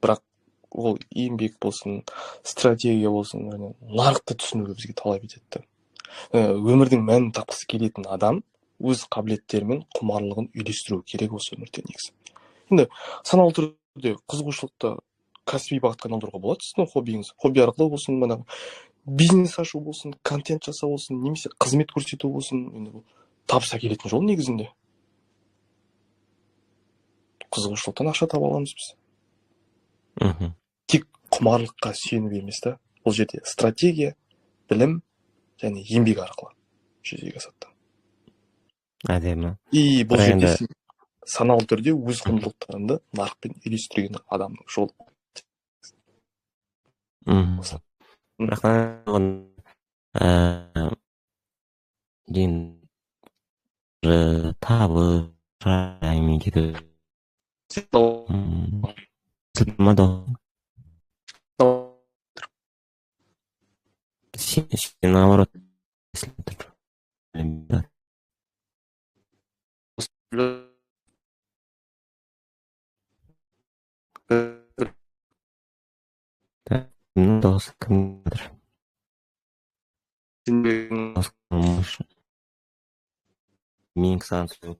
Бірақ ол еңбек болсын, стратегия болсын, нарықты түсінуді бізге талап етеді. Өмірдің мәнін тапқысы келетін адам өз қабілеттері мен құмарлығын үйлестіру керек осы өмірде негізі. Енді саналы түрде қызығушылықты кәсіби бағытқа айналдыруға болады сіздің хоббиіңіз. Хобби арқылы болсын, бизнес ашу болсын, контент жасау болсын, немесе қызмет көрсету болсын, енді табыс әкелетін жол негізінде. Қызығушылықтан ақша таба аламыз біз. Тек құмарлыққа сүйеніп емес та, бұл жерде стратегия, білім және еңбек арқылы жүзеге асады. Әдемі. И бұл жерде саналы түрде өз құндылықтарыңды нарықпен үйлестірген адамның жолы. Бірақ табы жаймен кетіп сен наоборот дауысы кімдір? Мен саған сөз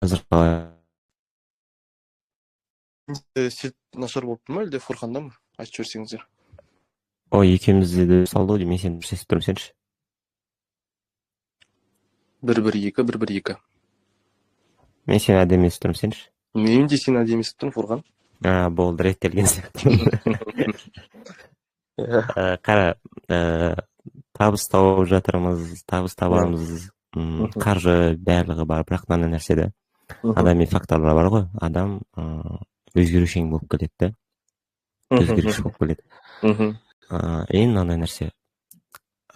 қазір свет нашар болып тұр ма, әлде Фурқанда ма? Айтып жіберсеңіздер. Ой, екеумізде де салды ғой, мен сені дұрыс естіп тұрмын, сенші. 1-1-2, 1-1-2. Мен сені әдемі естіп тұрмын, сенші. Мен де сені әдемі естіп тұрмын, Фурқан. Болды, реттелген сияқты. Қара, табыс тауып жатырмыз, табыс табамыз, қаржы барлығы бар, бірақ мына нәрседе адами факторлар бар ғой. Адам өзгерушең болып келеді да. Өзгеруші болып келеді. Ең мынандай нәрсе.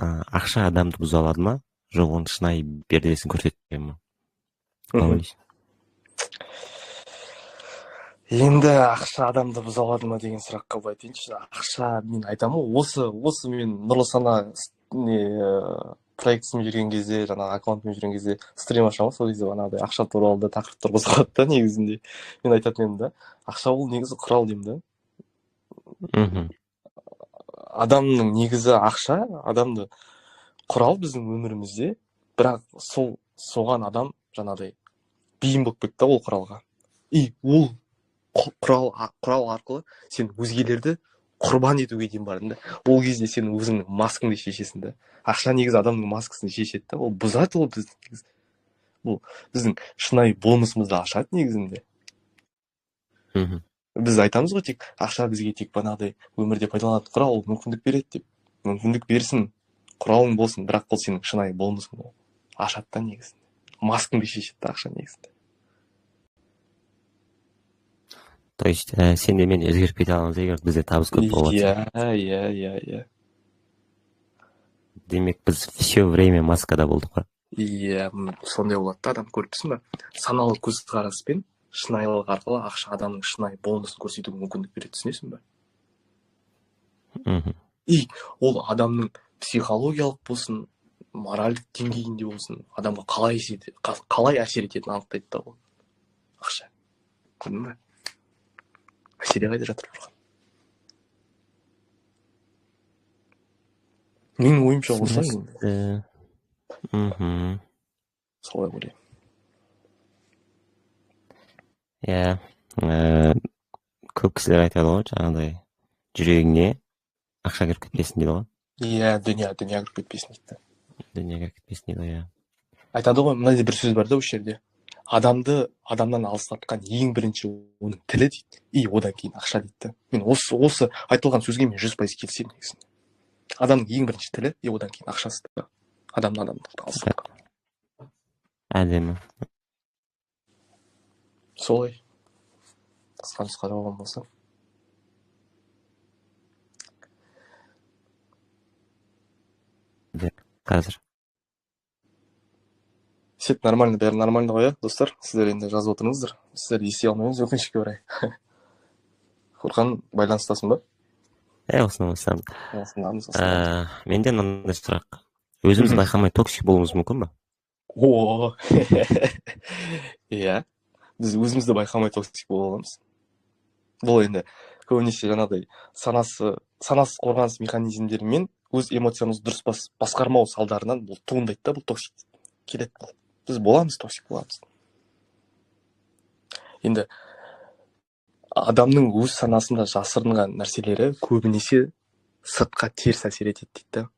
Ақша адамды бұза алады ма? Жоқ, оның шынайы пердесін көрсетпей ма? Енді ақша адамды бұза алады ма деген сұраққа былай айтайыншы. Ақша, мен айтамын, осы мен Нұрлы Сана проектісімен жүрген кезде, жаңағы аккаунтымен жүрген кезде стрим ашамын, сол кезде бағанағыдай ақша туралы да тақырыптар қозғалады да негізінде. Мен айтатын едім да, ақша ол негізі құрал деймін да. Адамның негізі ақша, адамды құрал біздің өмірімізде, бірақ соған адам жаңағыдай бейім болып кетті ол құралға. И ол құрал арқылы сен өзгелерді құрбан етуге дейін бардың да. Ол кезде сен өзіңнің маскыңды шешесің да. Ақша негізі адамның маскасын шешеді да. Ол бұзады ол біздің негізі. Бұл біздің шынайы болмысымызды ашады негізінде. Біз айтамыз ғой тек ақша бізге тек банағыдай өмірде пайдаланатын құрал, ол мүмкіндік береді деп. Мүмкіндік берсін, құралың болсын, бірақ ол сенің шынайы болмысың ашады да негізінде. Маскыңды шешеді ақша негізінде. То есть, сен де мен өзгеріп кете аламыз, егер бізде табыс көп болады. Иә. Демек, біз все время маскада болдық па? Иә, сондай болады да, адам көріп тұрсың ба? Саналы көзқараспен шынайылық арқылы ақша адамның шынайы болмысын көрсетуге мүмкіндік береді, түсінесің ба? И ол адамның психологиялық болсын, моральдық деңгейінде болсын, адамға қалай әсер ететінін анықтайды да ол ақша. Көрдің бе? Әсере қайда жатыр бұрған? Менің ойымша осылай. Солай ойлаймын. Иә, көп кісілер айтады ғой, жаңағыдай жүрегіңе ақша кіріп кетпесін дейді ғой. Иә, дүние кіріп кетпесін дейді. Дүние кіріп кетпесін дейді, иә. айтады ғой, мынандай бір сөз бар да осы жерде. Адамнан алыстатқан ең бірінші оның тілі дейді, и одан кейін ақша дейді. Мен осы айтылған сөзге мен 100% келісемін негізінде. Адамның ең бірінші тілі, и одан кейін ақшасы да. Адамнан алыстатқан. Әдемі. Солай. Қысқа жауабым болса. Қазір. Сет нормально, бәрі нормально ғой, достар. Сіздер енді жазып отырыңыздар. Сіздер ести алмаймыз, өкінішке орай. Фурқан, байланыстасың ба? Осындамыз. Менде мынандай сұрақ. Өзіміз байқамай токсик болуымыз мүмкін ба? О, иә. Біз өзімізді байқамай токсик бола аламыз. Бұл енді көбінесе жаңағыдай санасыз қорғаныс механизмдерімен өз эмоциямызды дұрыс басқармау салдарынан бұл туындайды да, бұл токсик келеді. Біз боламыз, токсик боламыз. Енді адамның өз санасында жасырынған нәрселері көбінесе сыртқа теріс әсер етеді дейді.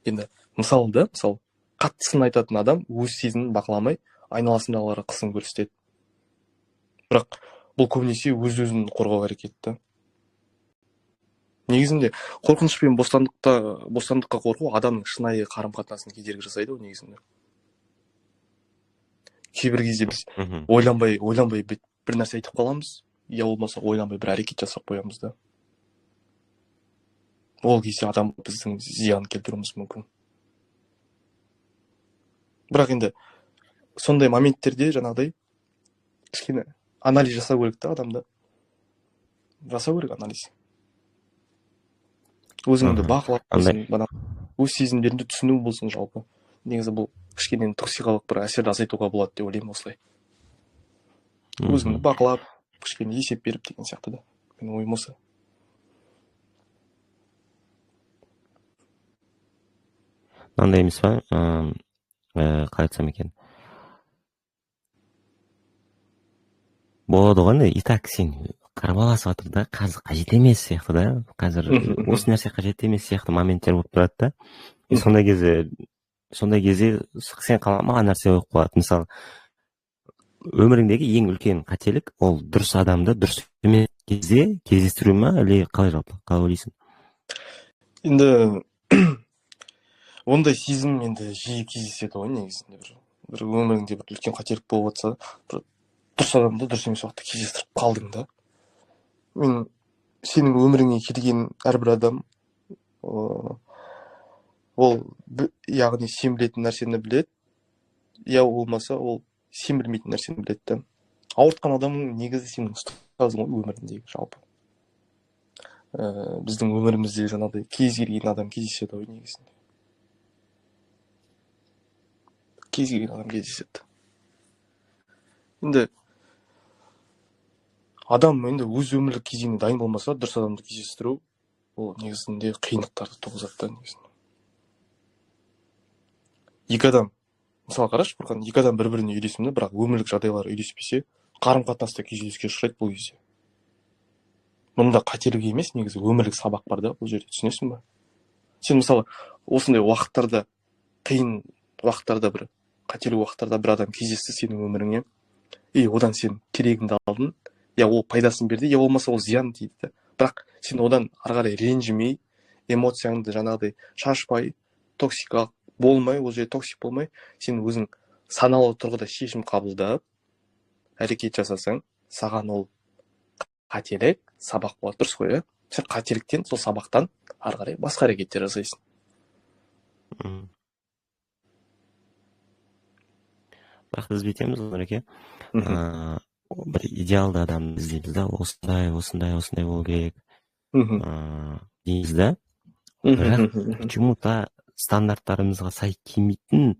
Енді мысалы қатты сын айтатын адам өз сезімін бақыламай айналасындағыларға қысын көрсетеді. Бірақ бұл көбінесе өз-өзін қорғау әрекеті. Негізінде қорқыныш пен бостандыққа қорқу адамның шынайы қарым-қатынасын кедергі жасайды ғой негізінде. Кейбір кезде біз ойланбай бір нәрсе айтып қаламыз, я болмаса ойланбай бір әрекет жасап қоямыз да. Ол кезде адам біздің зиян келтіруіміз мүмкін. Бірақ енді сондай моменттерде жаңағыдай кішкене анализ жасау керек та адамда. Жасау керек анализ. Өзіңді бақылап болсын, өз сезімдеріңді түсіну болсын жалпы. Негізі бұл кішкене токсикалық бір әсерді азайтуға болады деп ойлаймын осылай. Өзіңді бақылап, кішкене есеп беріп деген сияқты да. Менің ойым осы. Мынандай емес па? Қалай айтсам екен? Болады ғой, и так сен қарбаласып жатыр да, қазір қажет емес сияқты да. Қазір осы нәрсе қажет емес сияқты моменттер болып тұрады да. И сондай кезде сен қаламаған нәрсе болып қалады. Мысалы, өміріңдегі ең үлкен қателік ол дұрыс адамды дұрыс емес кезде кездестіру ма, әлде қалай жалпы? Қалай ойлайсың? Енді ондай сезім енді жиі кездеседі ғой негізінде. Бір өміріңде бір үлкен қателік болып жатса, дұрыс адамды дұрыс емес уақытта кездестіріп қалдың да. Мен сенің өміріңе келген әрбір адам ол яғни сен білетін нәрсені біледі, я болмаса ол сен білмейтін нәрсені біледі да. Ауыртқан адамның негізі сенің ұстазың ғой өміріндегі жалпы. Біздің өмірімізде жаңағыдай кез келген адам кездеседі ғой негізінде. Кез келген адам кездеседі. Енді адам енді өз өмірлік кезеңіне дайын болмаса, дұрыс адамды кездестіру ол негізінде қиындықтарды туғызады да негізінде. Екі адам, мысалы қарашы, екі адам бір-біріне үйлесімді, бірақ өмірлік жағдайлар үйлеспесе, қарым-қатынаста күйзеліске ұшырайды бұл кезде. Мұнда қателік емес, негізі өмірлік сабақ бар да, бұл жерде түсінесің ба? Сен мысалы осындай уақыттарда, қиын уақыттарда бір қателік уақыттарда бір адам кездесті сенің өміріңе, и одан сен керегіңді алдың, я ол пайдасын берді, я болмаса ол зиян дейді. Бірақ сен одан ары қарай ренжімей, эмоцияңды жаңағыдай шашпай, токсикалық болмай, ол жерде токсик болмай, сен өзің саналы тұрғыда шешім қабылдап, әрекет жасасаң, саған ол қателік, сабақ болады, дұрыс қой, иә? Сен қателіктен, сол сабақтан ары қарай басқа әрекеттер жасайсың. Бірақ біз бүйтеміз, Нұреке. Бір идеалды адам іздейміз да, осындай болу керек. Дейміз да. Бірақ почему-то стандарттарымызға сай келмейтін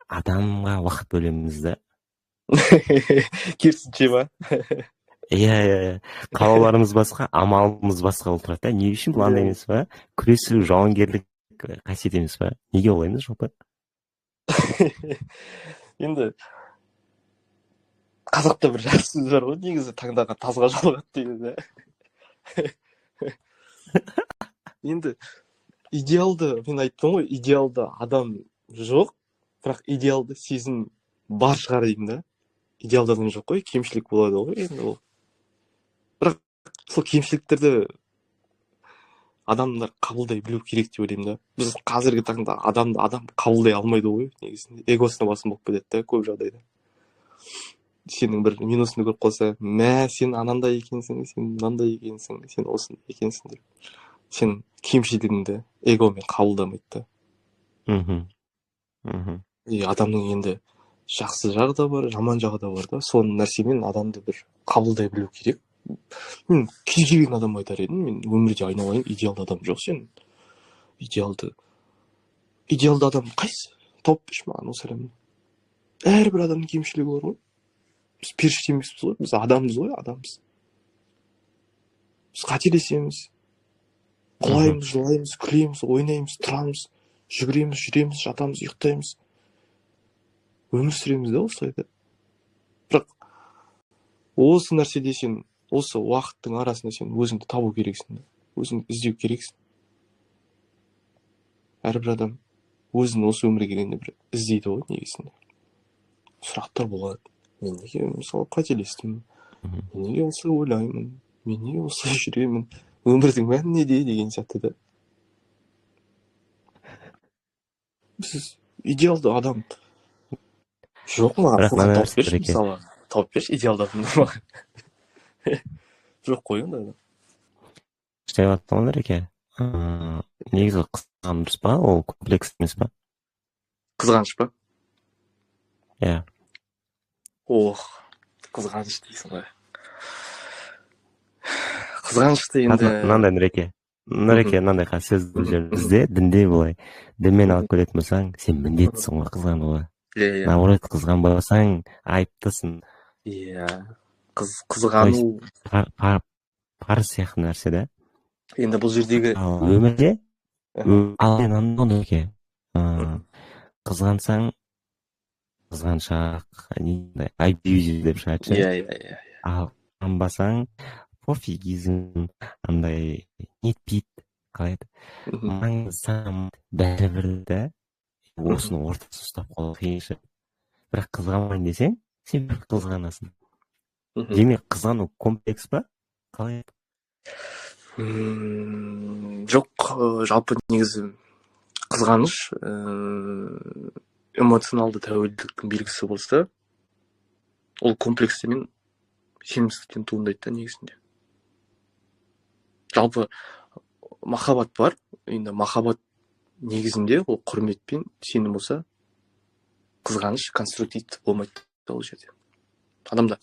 адамға уақыт бөлеміз да. Керісінше ба? Иә. Қалауларымыз басқа, амалымыз басқа болып тұрады да. Не үшін бұл андай емес па? Күресу, жауынгерлік қасиет емес па? Неге олай емес жалпы? Енді қазақта бір жақсы сөз бар ғой, негізі таңдаған тазға жолығады дейді. Енді идеалды, мен айттым ғой, идеалды адам жоқ, бірақ идеалды сезім бар шығар деймін да. Идеалды адам жоқ қой, кемшілік болады ғой енді ол. Бірақ сол кемшіліктерді адамдар қабылдай білу керек деп ойлаймын да. Біз қазіргі таңда адамды адам қабылдай алмайды ғой негізінде. Эгосына басым болып кетеді да көп жағдайда. Сенің бір минусыңды көріп қалса, мә, сен анандай екенсің, сен мынандай екенсің, сен осындай екенсің деп. Сен кемшілігіңді эгомен қабылдамайды да. И адамның енді жақсы жағы да бар, жаман жағы да бар да. Соның нәрсемен адамды бір қабылдай білу керек. Мен кез келген адам айтар едім, мен өмірде айналайын, идеалды адам жоқ сен. Идеалды адам қайсы? Тауып берші маған осы әлемнен. Әрбір адамның кемшілігі бар ғой. Біз періште емеспіз ғой, біз адамбыз ғой, адамбыз. Біз қателесеміз, құлаймыз, жылаймыз, күлеміз, ойнаймыз, тұрамыз, жүгіреміз, жүреміз, жатамыз, ұйықтаймыз. Өмір сүреміз да осылайда. Бірақ осы нәрседе сен, осы уақыттың арасында сен өзіңді табу керексің, өзіңді іздеу керексің. Әрбір адам өзін осы өмірге келгенде бір іздейді ғой негізінде. Сұрақтар болады. Мен неге мысалы қателестім? Мен неге осылай ойлаймын? Мен неге осылай жүремін? Өмірдің мәні неде деген сияқты да. Біз идеалды адам жоқ маған тауып берші, мысалы. Тауып берші идеалды адамды маған. Жоқ қой ондай адам. Іштей батқан Реке. Негізі қызғаныш дұрыс па? Ол комплекс емес па? Қызғаныш па? Иә. Қызғаныш дейсің ғой. Қызғанышты енді... Мынандай Реке, мынандай сөз бізде дінде былай. Дінмен алып келетін болсаң, сен міндеттісің ғой қызғануға. Наоборот, қызғанбасаң айыптысың. Иә. Қызғану парыз сияқты нәрсе да. Енді бұл жердегі өмірде Реке, қызғансаң қызғаншақ, абьюзив деп шығады. Иә. Ал қызғанбасаң пофигизм, андай нетпейді, қалай еді. Маңызсам бәрібір да осыны ортасы ұстап қалу қиын. Бірақ қызғанбайын десең, сен бір қызғанасың. Демек қызғану комплекс па? Қалай еді? Жоқ, жалпы негізі қызғаныш эмоционалды тәуелділіктің белгісі болса, ол комплекстен сенімсіздіктен туындайды да негізінде. Жалпы махаббат бар, енді махаббат негізінде ол құрмет пен сенім болса, қызғаныш конструктивті болмайды ол жерде. Адамда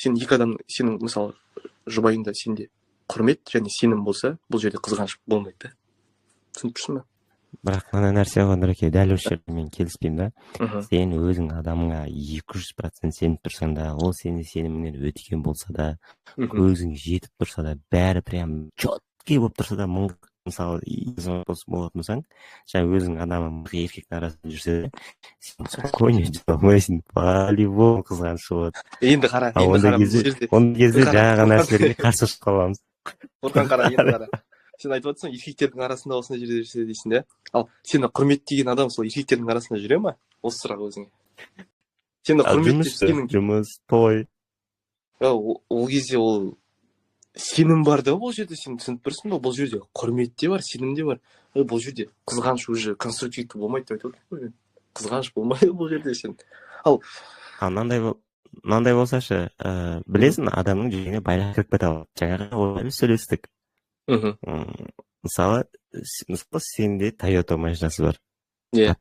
сен екі адам, сенің мысалы жұбайыңда сенде құрмет және сенім болса, бұл жерде қызғаныш болмайды да. Түсініп тұрсың ба? Бірақ мына нәрсе ғой Реке, дәл осы жерде мен келіспеймін да. Сен өзің адамыңа 200% сеніп тұрсаң да, ол сені сеніміңнен өткен болса да, көзің жетіп тұрса да, бәрі прям четкий болып тұрса да, мысалы болатын болсаң, жаңа өзің адамың еркектің арасында жүрсе де, сен спокойно жүре алмайсың, по-любому қызғаныш болады. Енді қара, ондай кезде жаңағы нәрселерге қарсы шығып қаламыз. Бұрқан қара, енді қара. Сен айтып отырсың, еркектердің арасында осындай жерде жүрсе дейсің, да? Ал сені құрметтеген адам сол еркектердің арасында жүре ма? Осы сұрақ өзіңе. Сені құрметтеп жұмыс, той. Ол кезде ол сенім бар да, бұл жерде сен түсініп тұрсың ба? Бұл жерде құрмет те бар, сенім де бар. Бұл жерде қызғаныш уже конструктивті болмайды деп айтып отырмын. Қызғаныш болмайды бұл жерде сен. Ал мынандай болсашы, білесің, адамның жүрегіне байлап кіріп кетеді. Жаңағы сөйлестік. Мысалы сенде Toyota машинасы бар.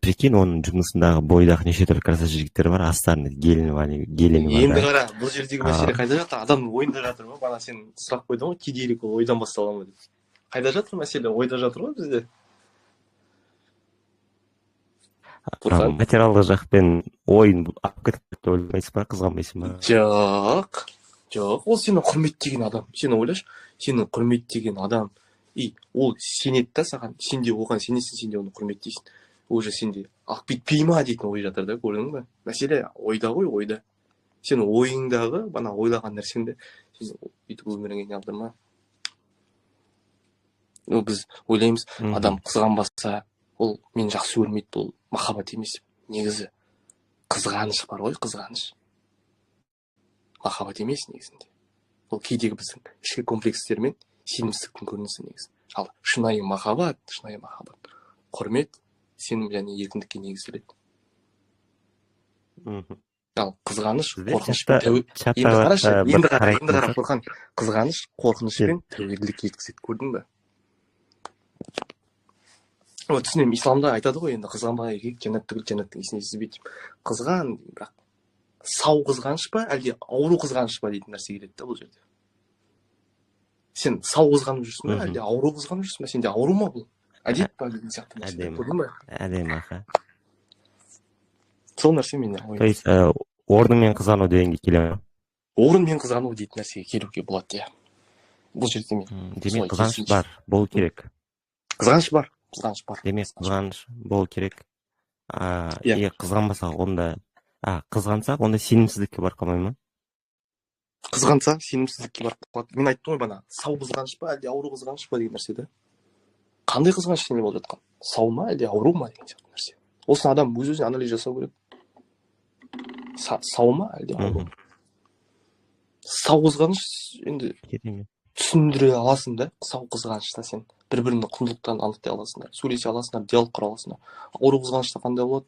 Прикинь, оның жұмысындағы бойдағы неше түрлі красавчик жігіттер бар, астарында гелені бар. Енді қара, бұл жердегі мәселе қайда жатыр? Адамның ойында жатыр ма? Бана сен сұрақ қойдың ғой, кедейлік ол ойдан бастала ма деп. Қайда жатыр мәселе? Ойда жатыр ғой бізде. Материалдық жақпен ойын алып кетіп ойлаймайсың ба, қызғанбайсың ба? Жоқ, ол сені құрметтеген адам. Сені ойлашы, сені құрметтеген адам. И ол сенеді да саған, сен де оған сенесің, сен де оны құрметтейсің. Уже сенде алып кетпей ма дейтін ой жатыр да, көрдің бе? Мәселе ойда ғой, ойда. Сен ойыңдағы, бана ойлаған нәрсеңді сен бүйтіп өміріңе алдырма. Біз ойлаймыз, адам қызғанбаса, ол мен жақсы көрмейді, бұл махаббат емес. негізі қызғаныш бар ғой, қызғаныш. Махаббат емес негізінде. Ол кейдегі біздің ішкі комплекстер мен сенімсіздіктің көрінісі негізі. Ал шынайы махаббат, құрмет, сенім және еркіндікке негізделеді. Ал қызғаныш, қорқыныш пен енді қарашы, енді қара Фурқан, қызғаныш, қорқыныш пен тәуелділікке жеткізеді, көрдің бе? Түсінемін, исламда айтады ғой, енді қызғанбай еркек жәннаттың исіне сізбейді деп. Қызған, бірақ сау қызғаныш па, әлде ауру қызғаныш па дейтін нәрсе келеді да бұл жерде. Сен сау қызғанып жүрсің ба, әлде ауру қызғанып жүрсің ба? Сенде ауру ма бұл? Әдет па деген сияқты нәрсе. Көрдің бе? Әдемі, аха. Сол нәрсе менде. То есть орнымен қызғану дегенге келе ме? Орнымен қызғану дейтін нәрсеге келуге болады, иә. Бұл жерде мен. Демек қызғаныш бар, болу керек. Қызғаныш бар. Демек қызғаныш болу керек. Қызғанбасақ онда, қызғансақ онда сенімсіздікке барып қалмай ма? Қызғанса сенімсіздікке барып қалады. Мен айттым ғой бана, сау қызғаныш па, әлде ауру қызғаныш па деген нәрсе да. Қандай қызғаныш сенде болып жатқан? Сау ма, әлде ауру ма деген сияқты нәрсе. Осыны адам өз-өзіне анализ жасау керек. Сау ма, әлде ауру? Сау қызғаныш енді түсіндіре аласың да, сау қызғанышта сен бір-бірінің құндылықтарын анықтай аласыңдар, сөйлесе аласыңдар, диалог құра аласыңдар. Ауру қызғанышта қандай болады?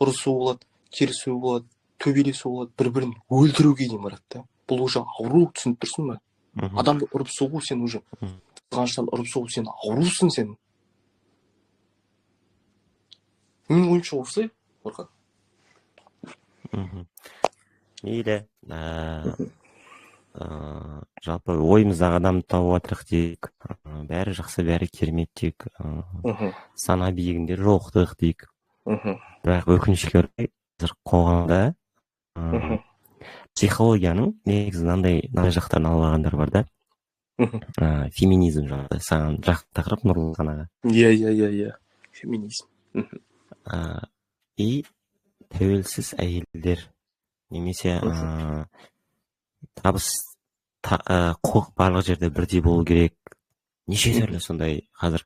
Ұрысу болады, керісу болады, төбелесу болады, бір-бірін өлтіруге дейін барады да. Бұл уже ауру, түсініп тұрсың ба? Адамды ұрып соғу сен уже. Қызғаныштан ұрып соғу сен аурусың сен. Менің ойымша осылай, Фурқан. Мейлі. Жалпы ойымыздағы адамды тауып жатырық дейік. Бәрі жақсы, бәрі керемет дейік. Сана биігінде жоқтық дейік. Бірақ өкінішке орай қазір қоғамда психологияның негізі мынандай жақтарын алып алғандар бар да. Феминизм жағы. Саған жақын тақырып Нұрлы санаға. Иә. Феминизм. И тәуелсіз әйелдер немесе табыс құқық барлық жерде бірдей болу керек. Неше түрлі сондай қазір.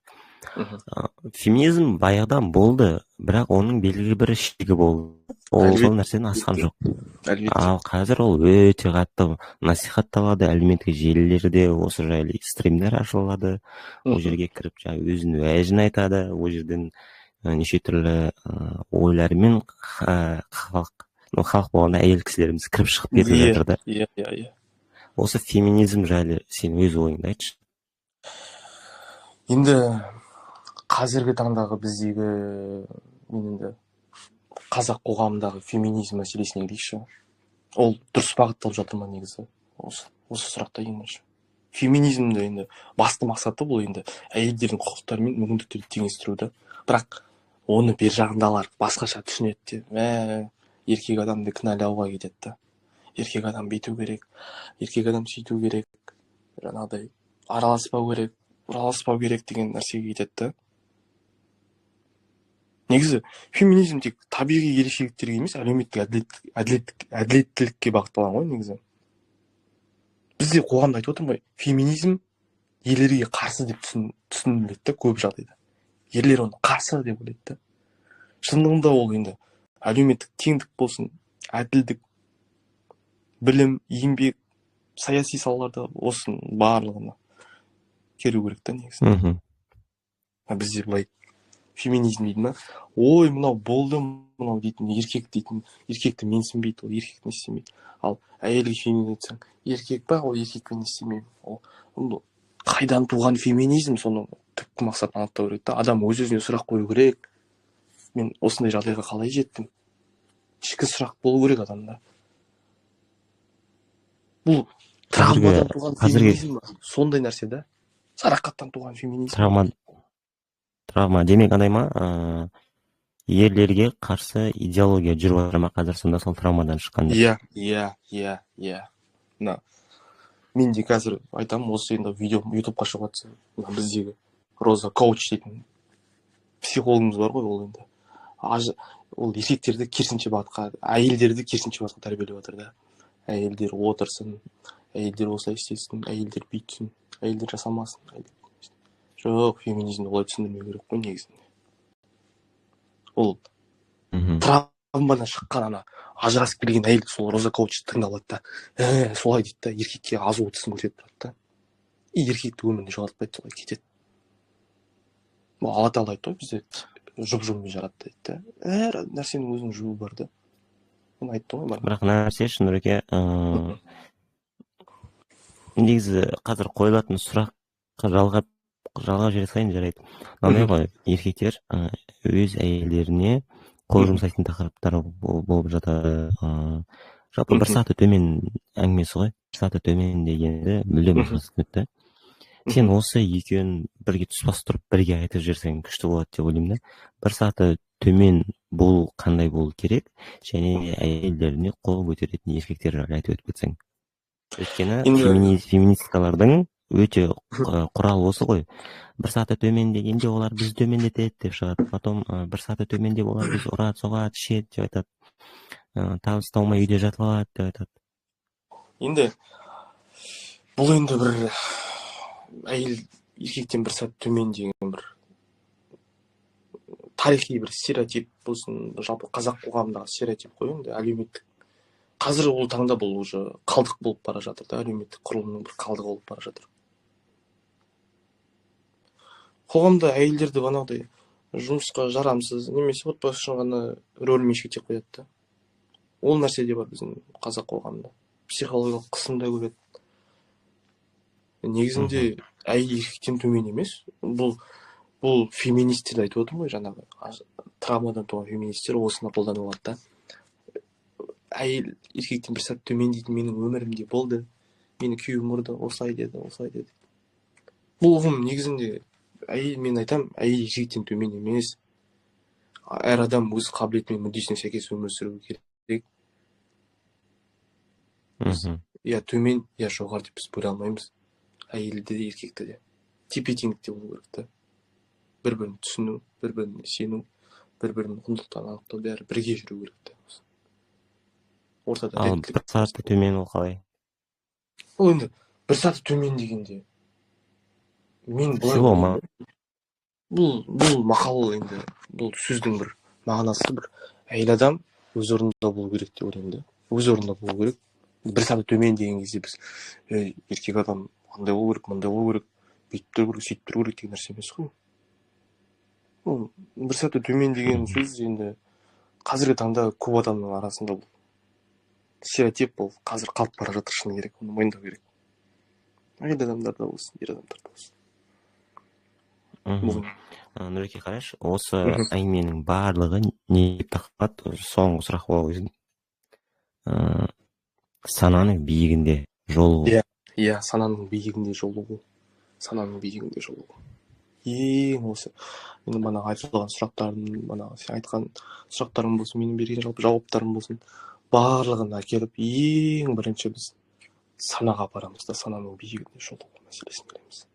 Феминизм баяғыдан болды, бірақ оның белгілі бір шегі болды. Ол сол нәрседен асқан жоқ. Ал қазір ол өте қатты насихатталады, әлеуметтік желілерде осы жайлы стримдер ашылады. Ол жерге кіріп өзінің уәжін айтады, ол жерден неше түрлі ойлармен халық болғанда әйел кісілеріміз кіріп шығып кетіп жатыр да. Иә. Осы феминизм жайлы сен өз ойыңды айтшы. Енді қазіргі таңдағы біздегі енді қазақ қоғамындағы феминизм мәселесіне келейікші. Ол дұрыс бағытталып жатыр ма негізі? Осы сұрақта ең бірінші. Феминизмді енді басты мақсаты бұл енді әйелдердің құқықтары мен мүмкіндіктерін теңестіруді. Бірақ оны бер жағындағылар басқаша түсінеді де. Еркек адамды кінәлауға кетеді. Еркек адам бүйту керек, еркек адам сөйту керек, жаңағыдай араласпау керек деген нәрсеге кетеді. Негізі феминизм тек табиғи ерекшеліктерге емес, әлеуметтік әділеттілікке бағытталған ғой негізі. Бізде қоғамда айтып отырмын ғой, феминизм ерлерге қарсы деп түсініледі көп жағдайда. Ерлер оны қарсы деп ойлайды. Шындығында ол енді әлеуметтік теңдік болсын, әділдік, білім, еңбек, саяси салаларда осының барлығына келу керек та негізі. Бізде былай феминизм дейді ма? Ой, мынау болды, мынау дейтін, еркекті менсінбейді, ол еркекті не істемейді. Ал әйелге феминизм айтсаң, еркек па, ол еркекпен не істемейді. Ол қайдан туған феминизм, соның түпкі мақсатын анықтау керек та. Адам өз-өзіне сұрақ қою керек. Мен осындай жағдайға қалай жеттім? Ішкі сұрақ болу керек адамда. Бұл травмадан туған феминизм ба? Сондай нәрсе да. Сарақаттан туған феминизм. Травма демек андай ма? Ерлерге қарсы идеология жүріп жатыр ма қазір, сонда сол травмадан шыққанда? Иә. Мен де қазір айтамын, осы енді видео ютубқа шығып жатса, біздегі Роза Коуч дейтін психологымыз бар ғой, ол енді ол еркектерді керісінше бағытқа, әйелдерді керісінше бағытқа тәрбиелеп жатыр да. Әйелдер отырсын, әйелдер осылай істесін, әйелдер бүйтсін, әйелдер жасамасын. Жоқ, феминизмді олай түсіндірмеу керек қой негізінде. Ол травмадан шыққан ана ажырасып келген әйел сол роза коучты тыңдап алады да солай дейді да еркекке азу тісін көрсетіп тұрады да и еркекті өмірінде жоғалтпайды, солай кетеді. Алла тағала айтты ғой бізде жұп-жұмбай жаратты дейді да, әр нәрсенің өзінің жұбы бар да. Мен айттым ғой бағана. Бірақ нәрсе Шынұреке, негізі қазір қойылатын сұраққа жалғап жүре салайын, жарайды. Мынандай ғой, еркектер өз әйелдеріне қол жұмсайтын тақырыптар болып жатады. Жалпы бір саты төмен әңгімесі ғой. Бір саты төмен дегенді мүлдем түсінікті. Сен осы екеуін бірге тұспас тұрып бірге айтып жүрсең күшті болады деп ойлаймын да. Бір саты төмен болу қандай болу керек, және әйелдеріне қол көтеретін еркектер жайлы айтып өтіп кетсең. Өйткені феминисткалардың өте құралы осы ғой. Бір саты төмен дегенде олар біз төмендетеді деп шығады. Потом бір саты төменде олар біз ұрады, соғады, ішеді деп айтады. Табыс таумай үйде жатып алады деп айтады. Енді бұл енді бір әйел еркектен бір саты төмен деген бір тарихи бір стереотип болсын, жалпы қазақ қоғамындағы стереотип қой енді, әлеуметтік. Қазір ол таңда бұл уже қалдық болып бара жатыр да, әлеуметтік құрылымның бір қалдығы болып бара жатыр. Қоғамда әйелдерді бағанағыдай жұмысқа жарамсыз немесе отбасы үшін ғана рөлмен шектеп қояды да. Ол нәрсе де бар біздің қазақ қоғамында. Психологиялық қысым да көреді. Негізінде әйел еркектен төмен емес. Бұл феминистер айтып отырмын ғой, жаңағы травмадан туған феминистер осыны қолданып алады да. Әйел еркектен бір сәт төмен дейді, менің өмірімде болды, мені күйеуім ұрды, осылай деді. Бұл ұғым негізінде мен айтам, әйел еркектен төмен емес. Әр адам өз қабілеті мен мүддесіне сәйкес өмір сүру керек. Я төмен, я жоғары деп біз бөле алмаймыз. Әйелді де еркекті де тепе-теңдікте болу керек та. Бір-бірін түсіну, бір-біріне сену, бір-бірінің құндылықтарын анықтау, бәрі бірге жүру керек та. Ал бір саты төмен ол қалай? Ол енді бір саты төмен дегенде мен былай, бұл мақал енді, бұл сөздің бір мағынасы бір әйел адам өз орнында болу керек деп ойлаймын да. Өз орнында болу керек. Бір саты төмен деген кезде біз еркек адам андай болу керек, мындай болу керек, бүйтіп тұру керек, сөйтіп тұру керек деген нәрсе емес қой. Бір саты төмен деген сөз енді қазіргі таңда көп адамның арасында бұл стереотип, бұл қазір қалып бара жатыр, шыны керек, оны мойындау керек. Әйел адамдарда болсын, ер адамдарда болсын. Нұреке, қарашы, осы әңгіменің барлығы не тақырып? Соңғы сұрақ қойып сананың биігінде жолығу. Иә, сананың биігінде жолығу. Ең осы менің мана айтылған сұрақтарым, мана сен айтқан сұрақтарым болсын, менің берген жалпы жауаптарым болсын, барлығын әкеліп ең бірінші біз санаға барамыз да, сананың биігінде жолығу мәселесін білеміз.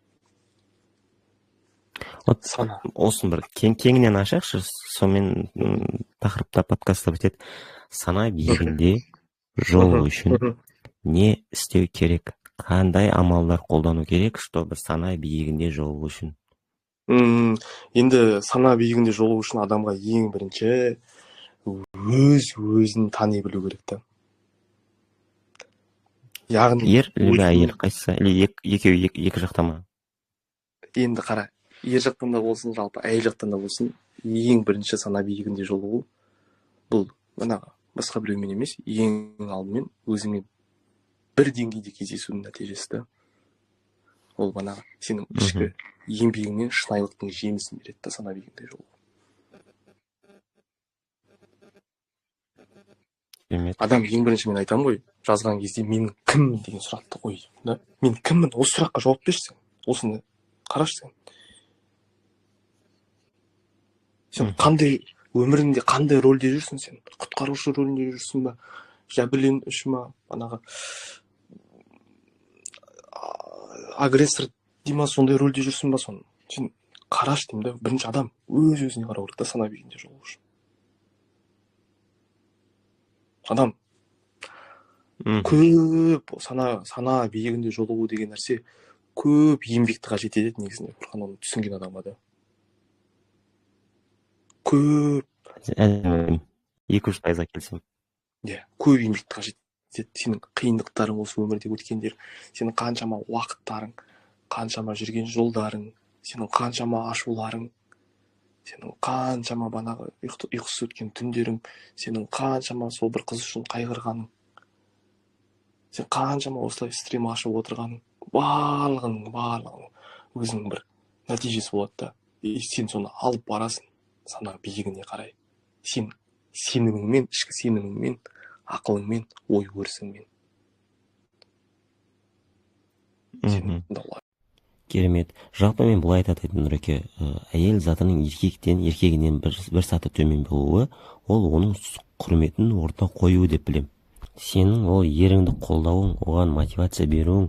Сана. Осын бір кеңінен ашайықшы, сонымен тақырыпта подкастта бітеді. Сана биігінде жолығу үшін не істеу керек? Қандай амалдар қолдану керек, чтобы сана биігінде жолығу үшін? Енді сана биігінде жолығу үшін адамға ең бірінші өзін тани білу керек та. Яғни ер или әйел қайсысы? Или екеуі екі жақта ма? Енді қара, ер жақтан да болсын, жалпы әйел жақтан да болсын, ең бірінші сана биігінде жолығу бұл басқа біреумен емес, ең алдымен өзіңмен бір деңгейде кездесудің нәтижесі да. Ол сенің ішкі еңбегіңнен шынайылықтың жемісін береді да, сана биігінде жолығу. Адам ең бірінші, мен айтамын ғой, жазған кезде менің кіммін деген сұрақты қой. Мен кіммін? Осы сұраққа жауап берші сен. Осыны қарашы сен. Сен қандай өміріңде қандай рөлде жүрсің сен? Құтқарушы рөлінде жүрсің ба? Жәбірленуші ма? Агрессор дейма, сондай рөлде жүрсің ба соны? Сен қарашы деймін да, бірінші адам өз-өзіне қарау керек та, сана биігінде жолығу үшін. Адам көп сана биігінде жолығу деген нәрсе көп еңбекті қажет етеді негізінде, оны түсінген адамға да. Көп 2-3 пайызға келсем. Иә, көп еңбекті қажет етеді. Сенің қиындықтарың осы өмірде өткендер, сенің қаншама уақыттарың, қаншама жүрген жолдарың, сенің қаншама ашуларың, сенің қаншама банағы ұйқысыз өткен түндерің, сенің қаншама сол бір қыз үшін қайғырғаның, сен қаншама осылай стрим ашып отырғаның, барлығының өзінің бір нәтижесі болады да. И сен соны алып барасың сана биігіне қарай. Сен сеніміңмен, ішкі сеніміңмен, ақылыңмен, ой өрісіңмен. Керемет. Жалпы мен былай айтатын Нұреке, әйел затының еркегінен бір саты төмен болуы, ол оның құрметін орта қоюы деп білем. Сенің ол еріңді қолдауың, оған мотивация беруің,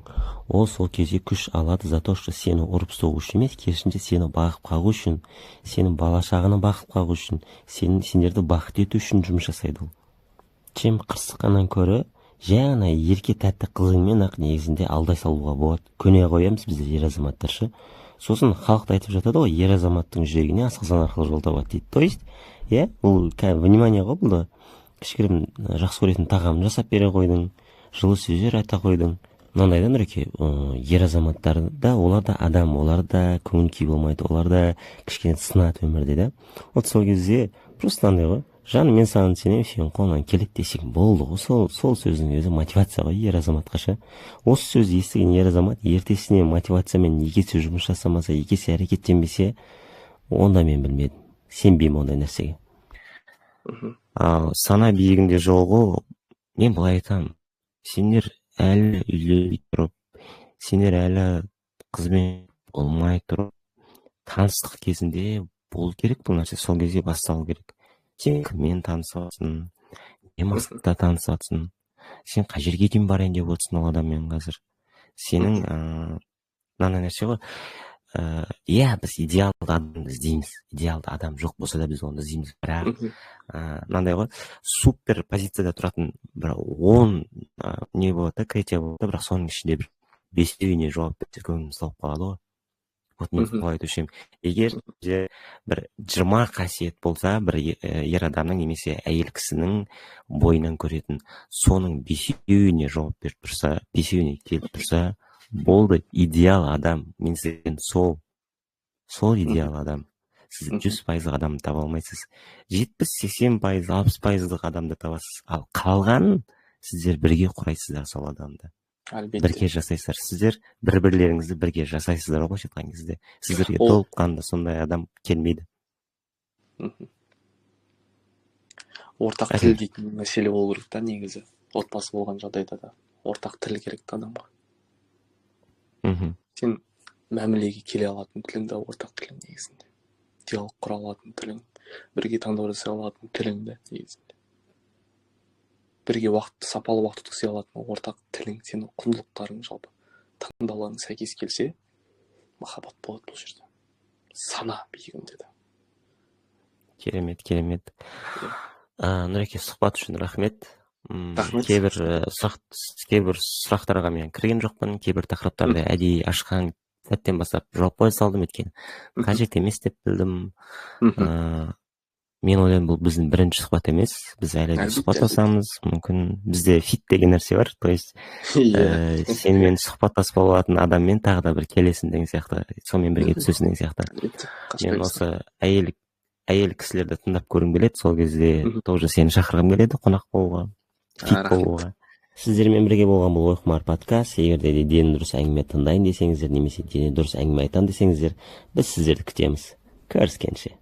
ол сол кезде күш алады за то, что сені ұрып соғу үшін емес, керісінше сені бағып қағу үшін, сенің бала-шағаны бағып қағу үшін, сендерді бақыт ету үшін жұмыс жасайды ол. Чем қырсыққаннан көрі, жай ғана ерке тәтті қызыңмен ақ негізінде алдай салуға болады. Көне қоямыз біздер ер азаматтаршы. Сосын халықта айтып жатады ғой, ер азаматтың жүрегіне асқазан арқылы жол табады дейді. То есть, бұл внимание ғой, бұл да кішкірім жақсы көретін тағамын жасап бере қойдың, жылы сөздер айта қойдың. Мынандайдан Нұреке, ер азаматтар да, олар да адам, олар да көңіл күй болмайды, олар да кішкене сынады өмірде да. Вот сол кезде просто андай ғой, жаным мен саған сенемін, сенің қолыңнан келеді десең болды ғой. Сол сөздің өзі мотивация ғой ер азаматқа ше. Осы сөзді естіген ер азамат ертесіне мотивациямен екесе жұмыс жасамаса, екесе әрекеттенбесе, онда мен білмедім. Сенбеймін ондай нәрсеге. Ал сана биігінде жолығу, мен былай айтамын, сендер әлі үйленбей тұрып, сендер әлі қызбен болмай тұрып, таныстық кезінде болу керек бұл нәрсе, сол кезде басталу керек. Сен кіммен танысасың, не мақсатта танысасың, сен қай жерге дейін барайын деп отырсың ол адаммен қазір. Сенің мынандай нәрсе ғой, біз идеалды адамды іздейміз, идеалды адам жоқ болса да біз оны іздейміз, бірақ мынандай ғой, супер позицияда тұратын бір 10 не болады, критерий болады, бірақ соның ішінде бір 5-еуіне жауап берсе көңіліміз толып қалады ғой. Вот мен солай айтушы едім. Егер бір 20 қасиет болса, бір ер адамның немесе әйел кісінің бойынан көретін, соның 5-еуіне жауап беріп тұрса, 5-еуіне келіп тұрса, болды, идеал адам. Мен сізден сол идеал адам. Сіз 100% адамды таба алмайсыз. 70-80%, 60% адамды табасыз. Ал қалғанын сіздер бірге құрайсыздар сол адамды. Бірге жасайсыздар. Сіздер бір-бірлеріңізді бірге жасайсыздар ғой, айтқан кезде. Сіздерге толыққанды сондай адам келмейді. Ортақ тіл дейтін мәселе болу керек та негізі. Отбасы болған жағдайда да ортақ тіл керек адамға. Сен мәмілеге келе алатын тілің да ортақ тілің негізінде. Диалог құра алатын тілің, бірге таңдау жасай алатын тілің де негізінде. Бірге сапалы уақыт өткізе алатын ортақ тілің, сенің құндылықтарың жалпы таңдауларың сәйкес келсе, махаббат болады бұл жерде. Сана биігінде де. Керемет. Нұреке, сұхбат үшін рахмет. Кейбір сұрақтарға мен кірген жоқпын, кейбір тақырыптарды әдейі ашқан сәттен бастап жауап қоя салдым, екен қажет емес деп білдім. Мен ойлаймын, бұл біздің бірінші сұхбат емес, біз әлі де сұхбаттасамыз, мүмкін бізде фит деген нәрсе бар, то есть сенімен сұхбаттаспай болатын адаммен тағы да бір келесің деген сияқты, сонымен бірге түсесің деген сияқты. Мен осы әйел кісілерді тыңдап көргім келеді, сол кезде тоже сені шақырғым келеді қонақ болуға, фит болуға. Сіздермен бірге болған бұл ойқұмар подкаст. Егер де дені дұрыс әңгіме тыңдайын десеңіздер, немесе дені дұрыс әңгіме айтам десеңіздер, біз сіздерді күтеміз. Көріскенше.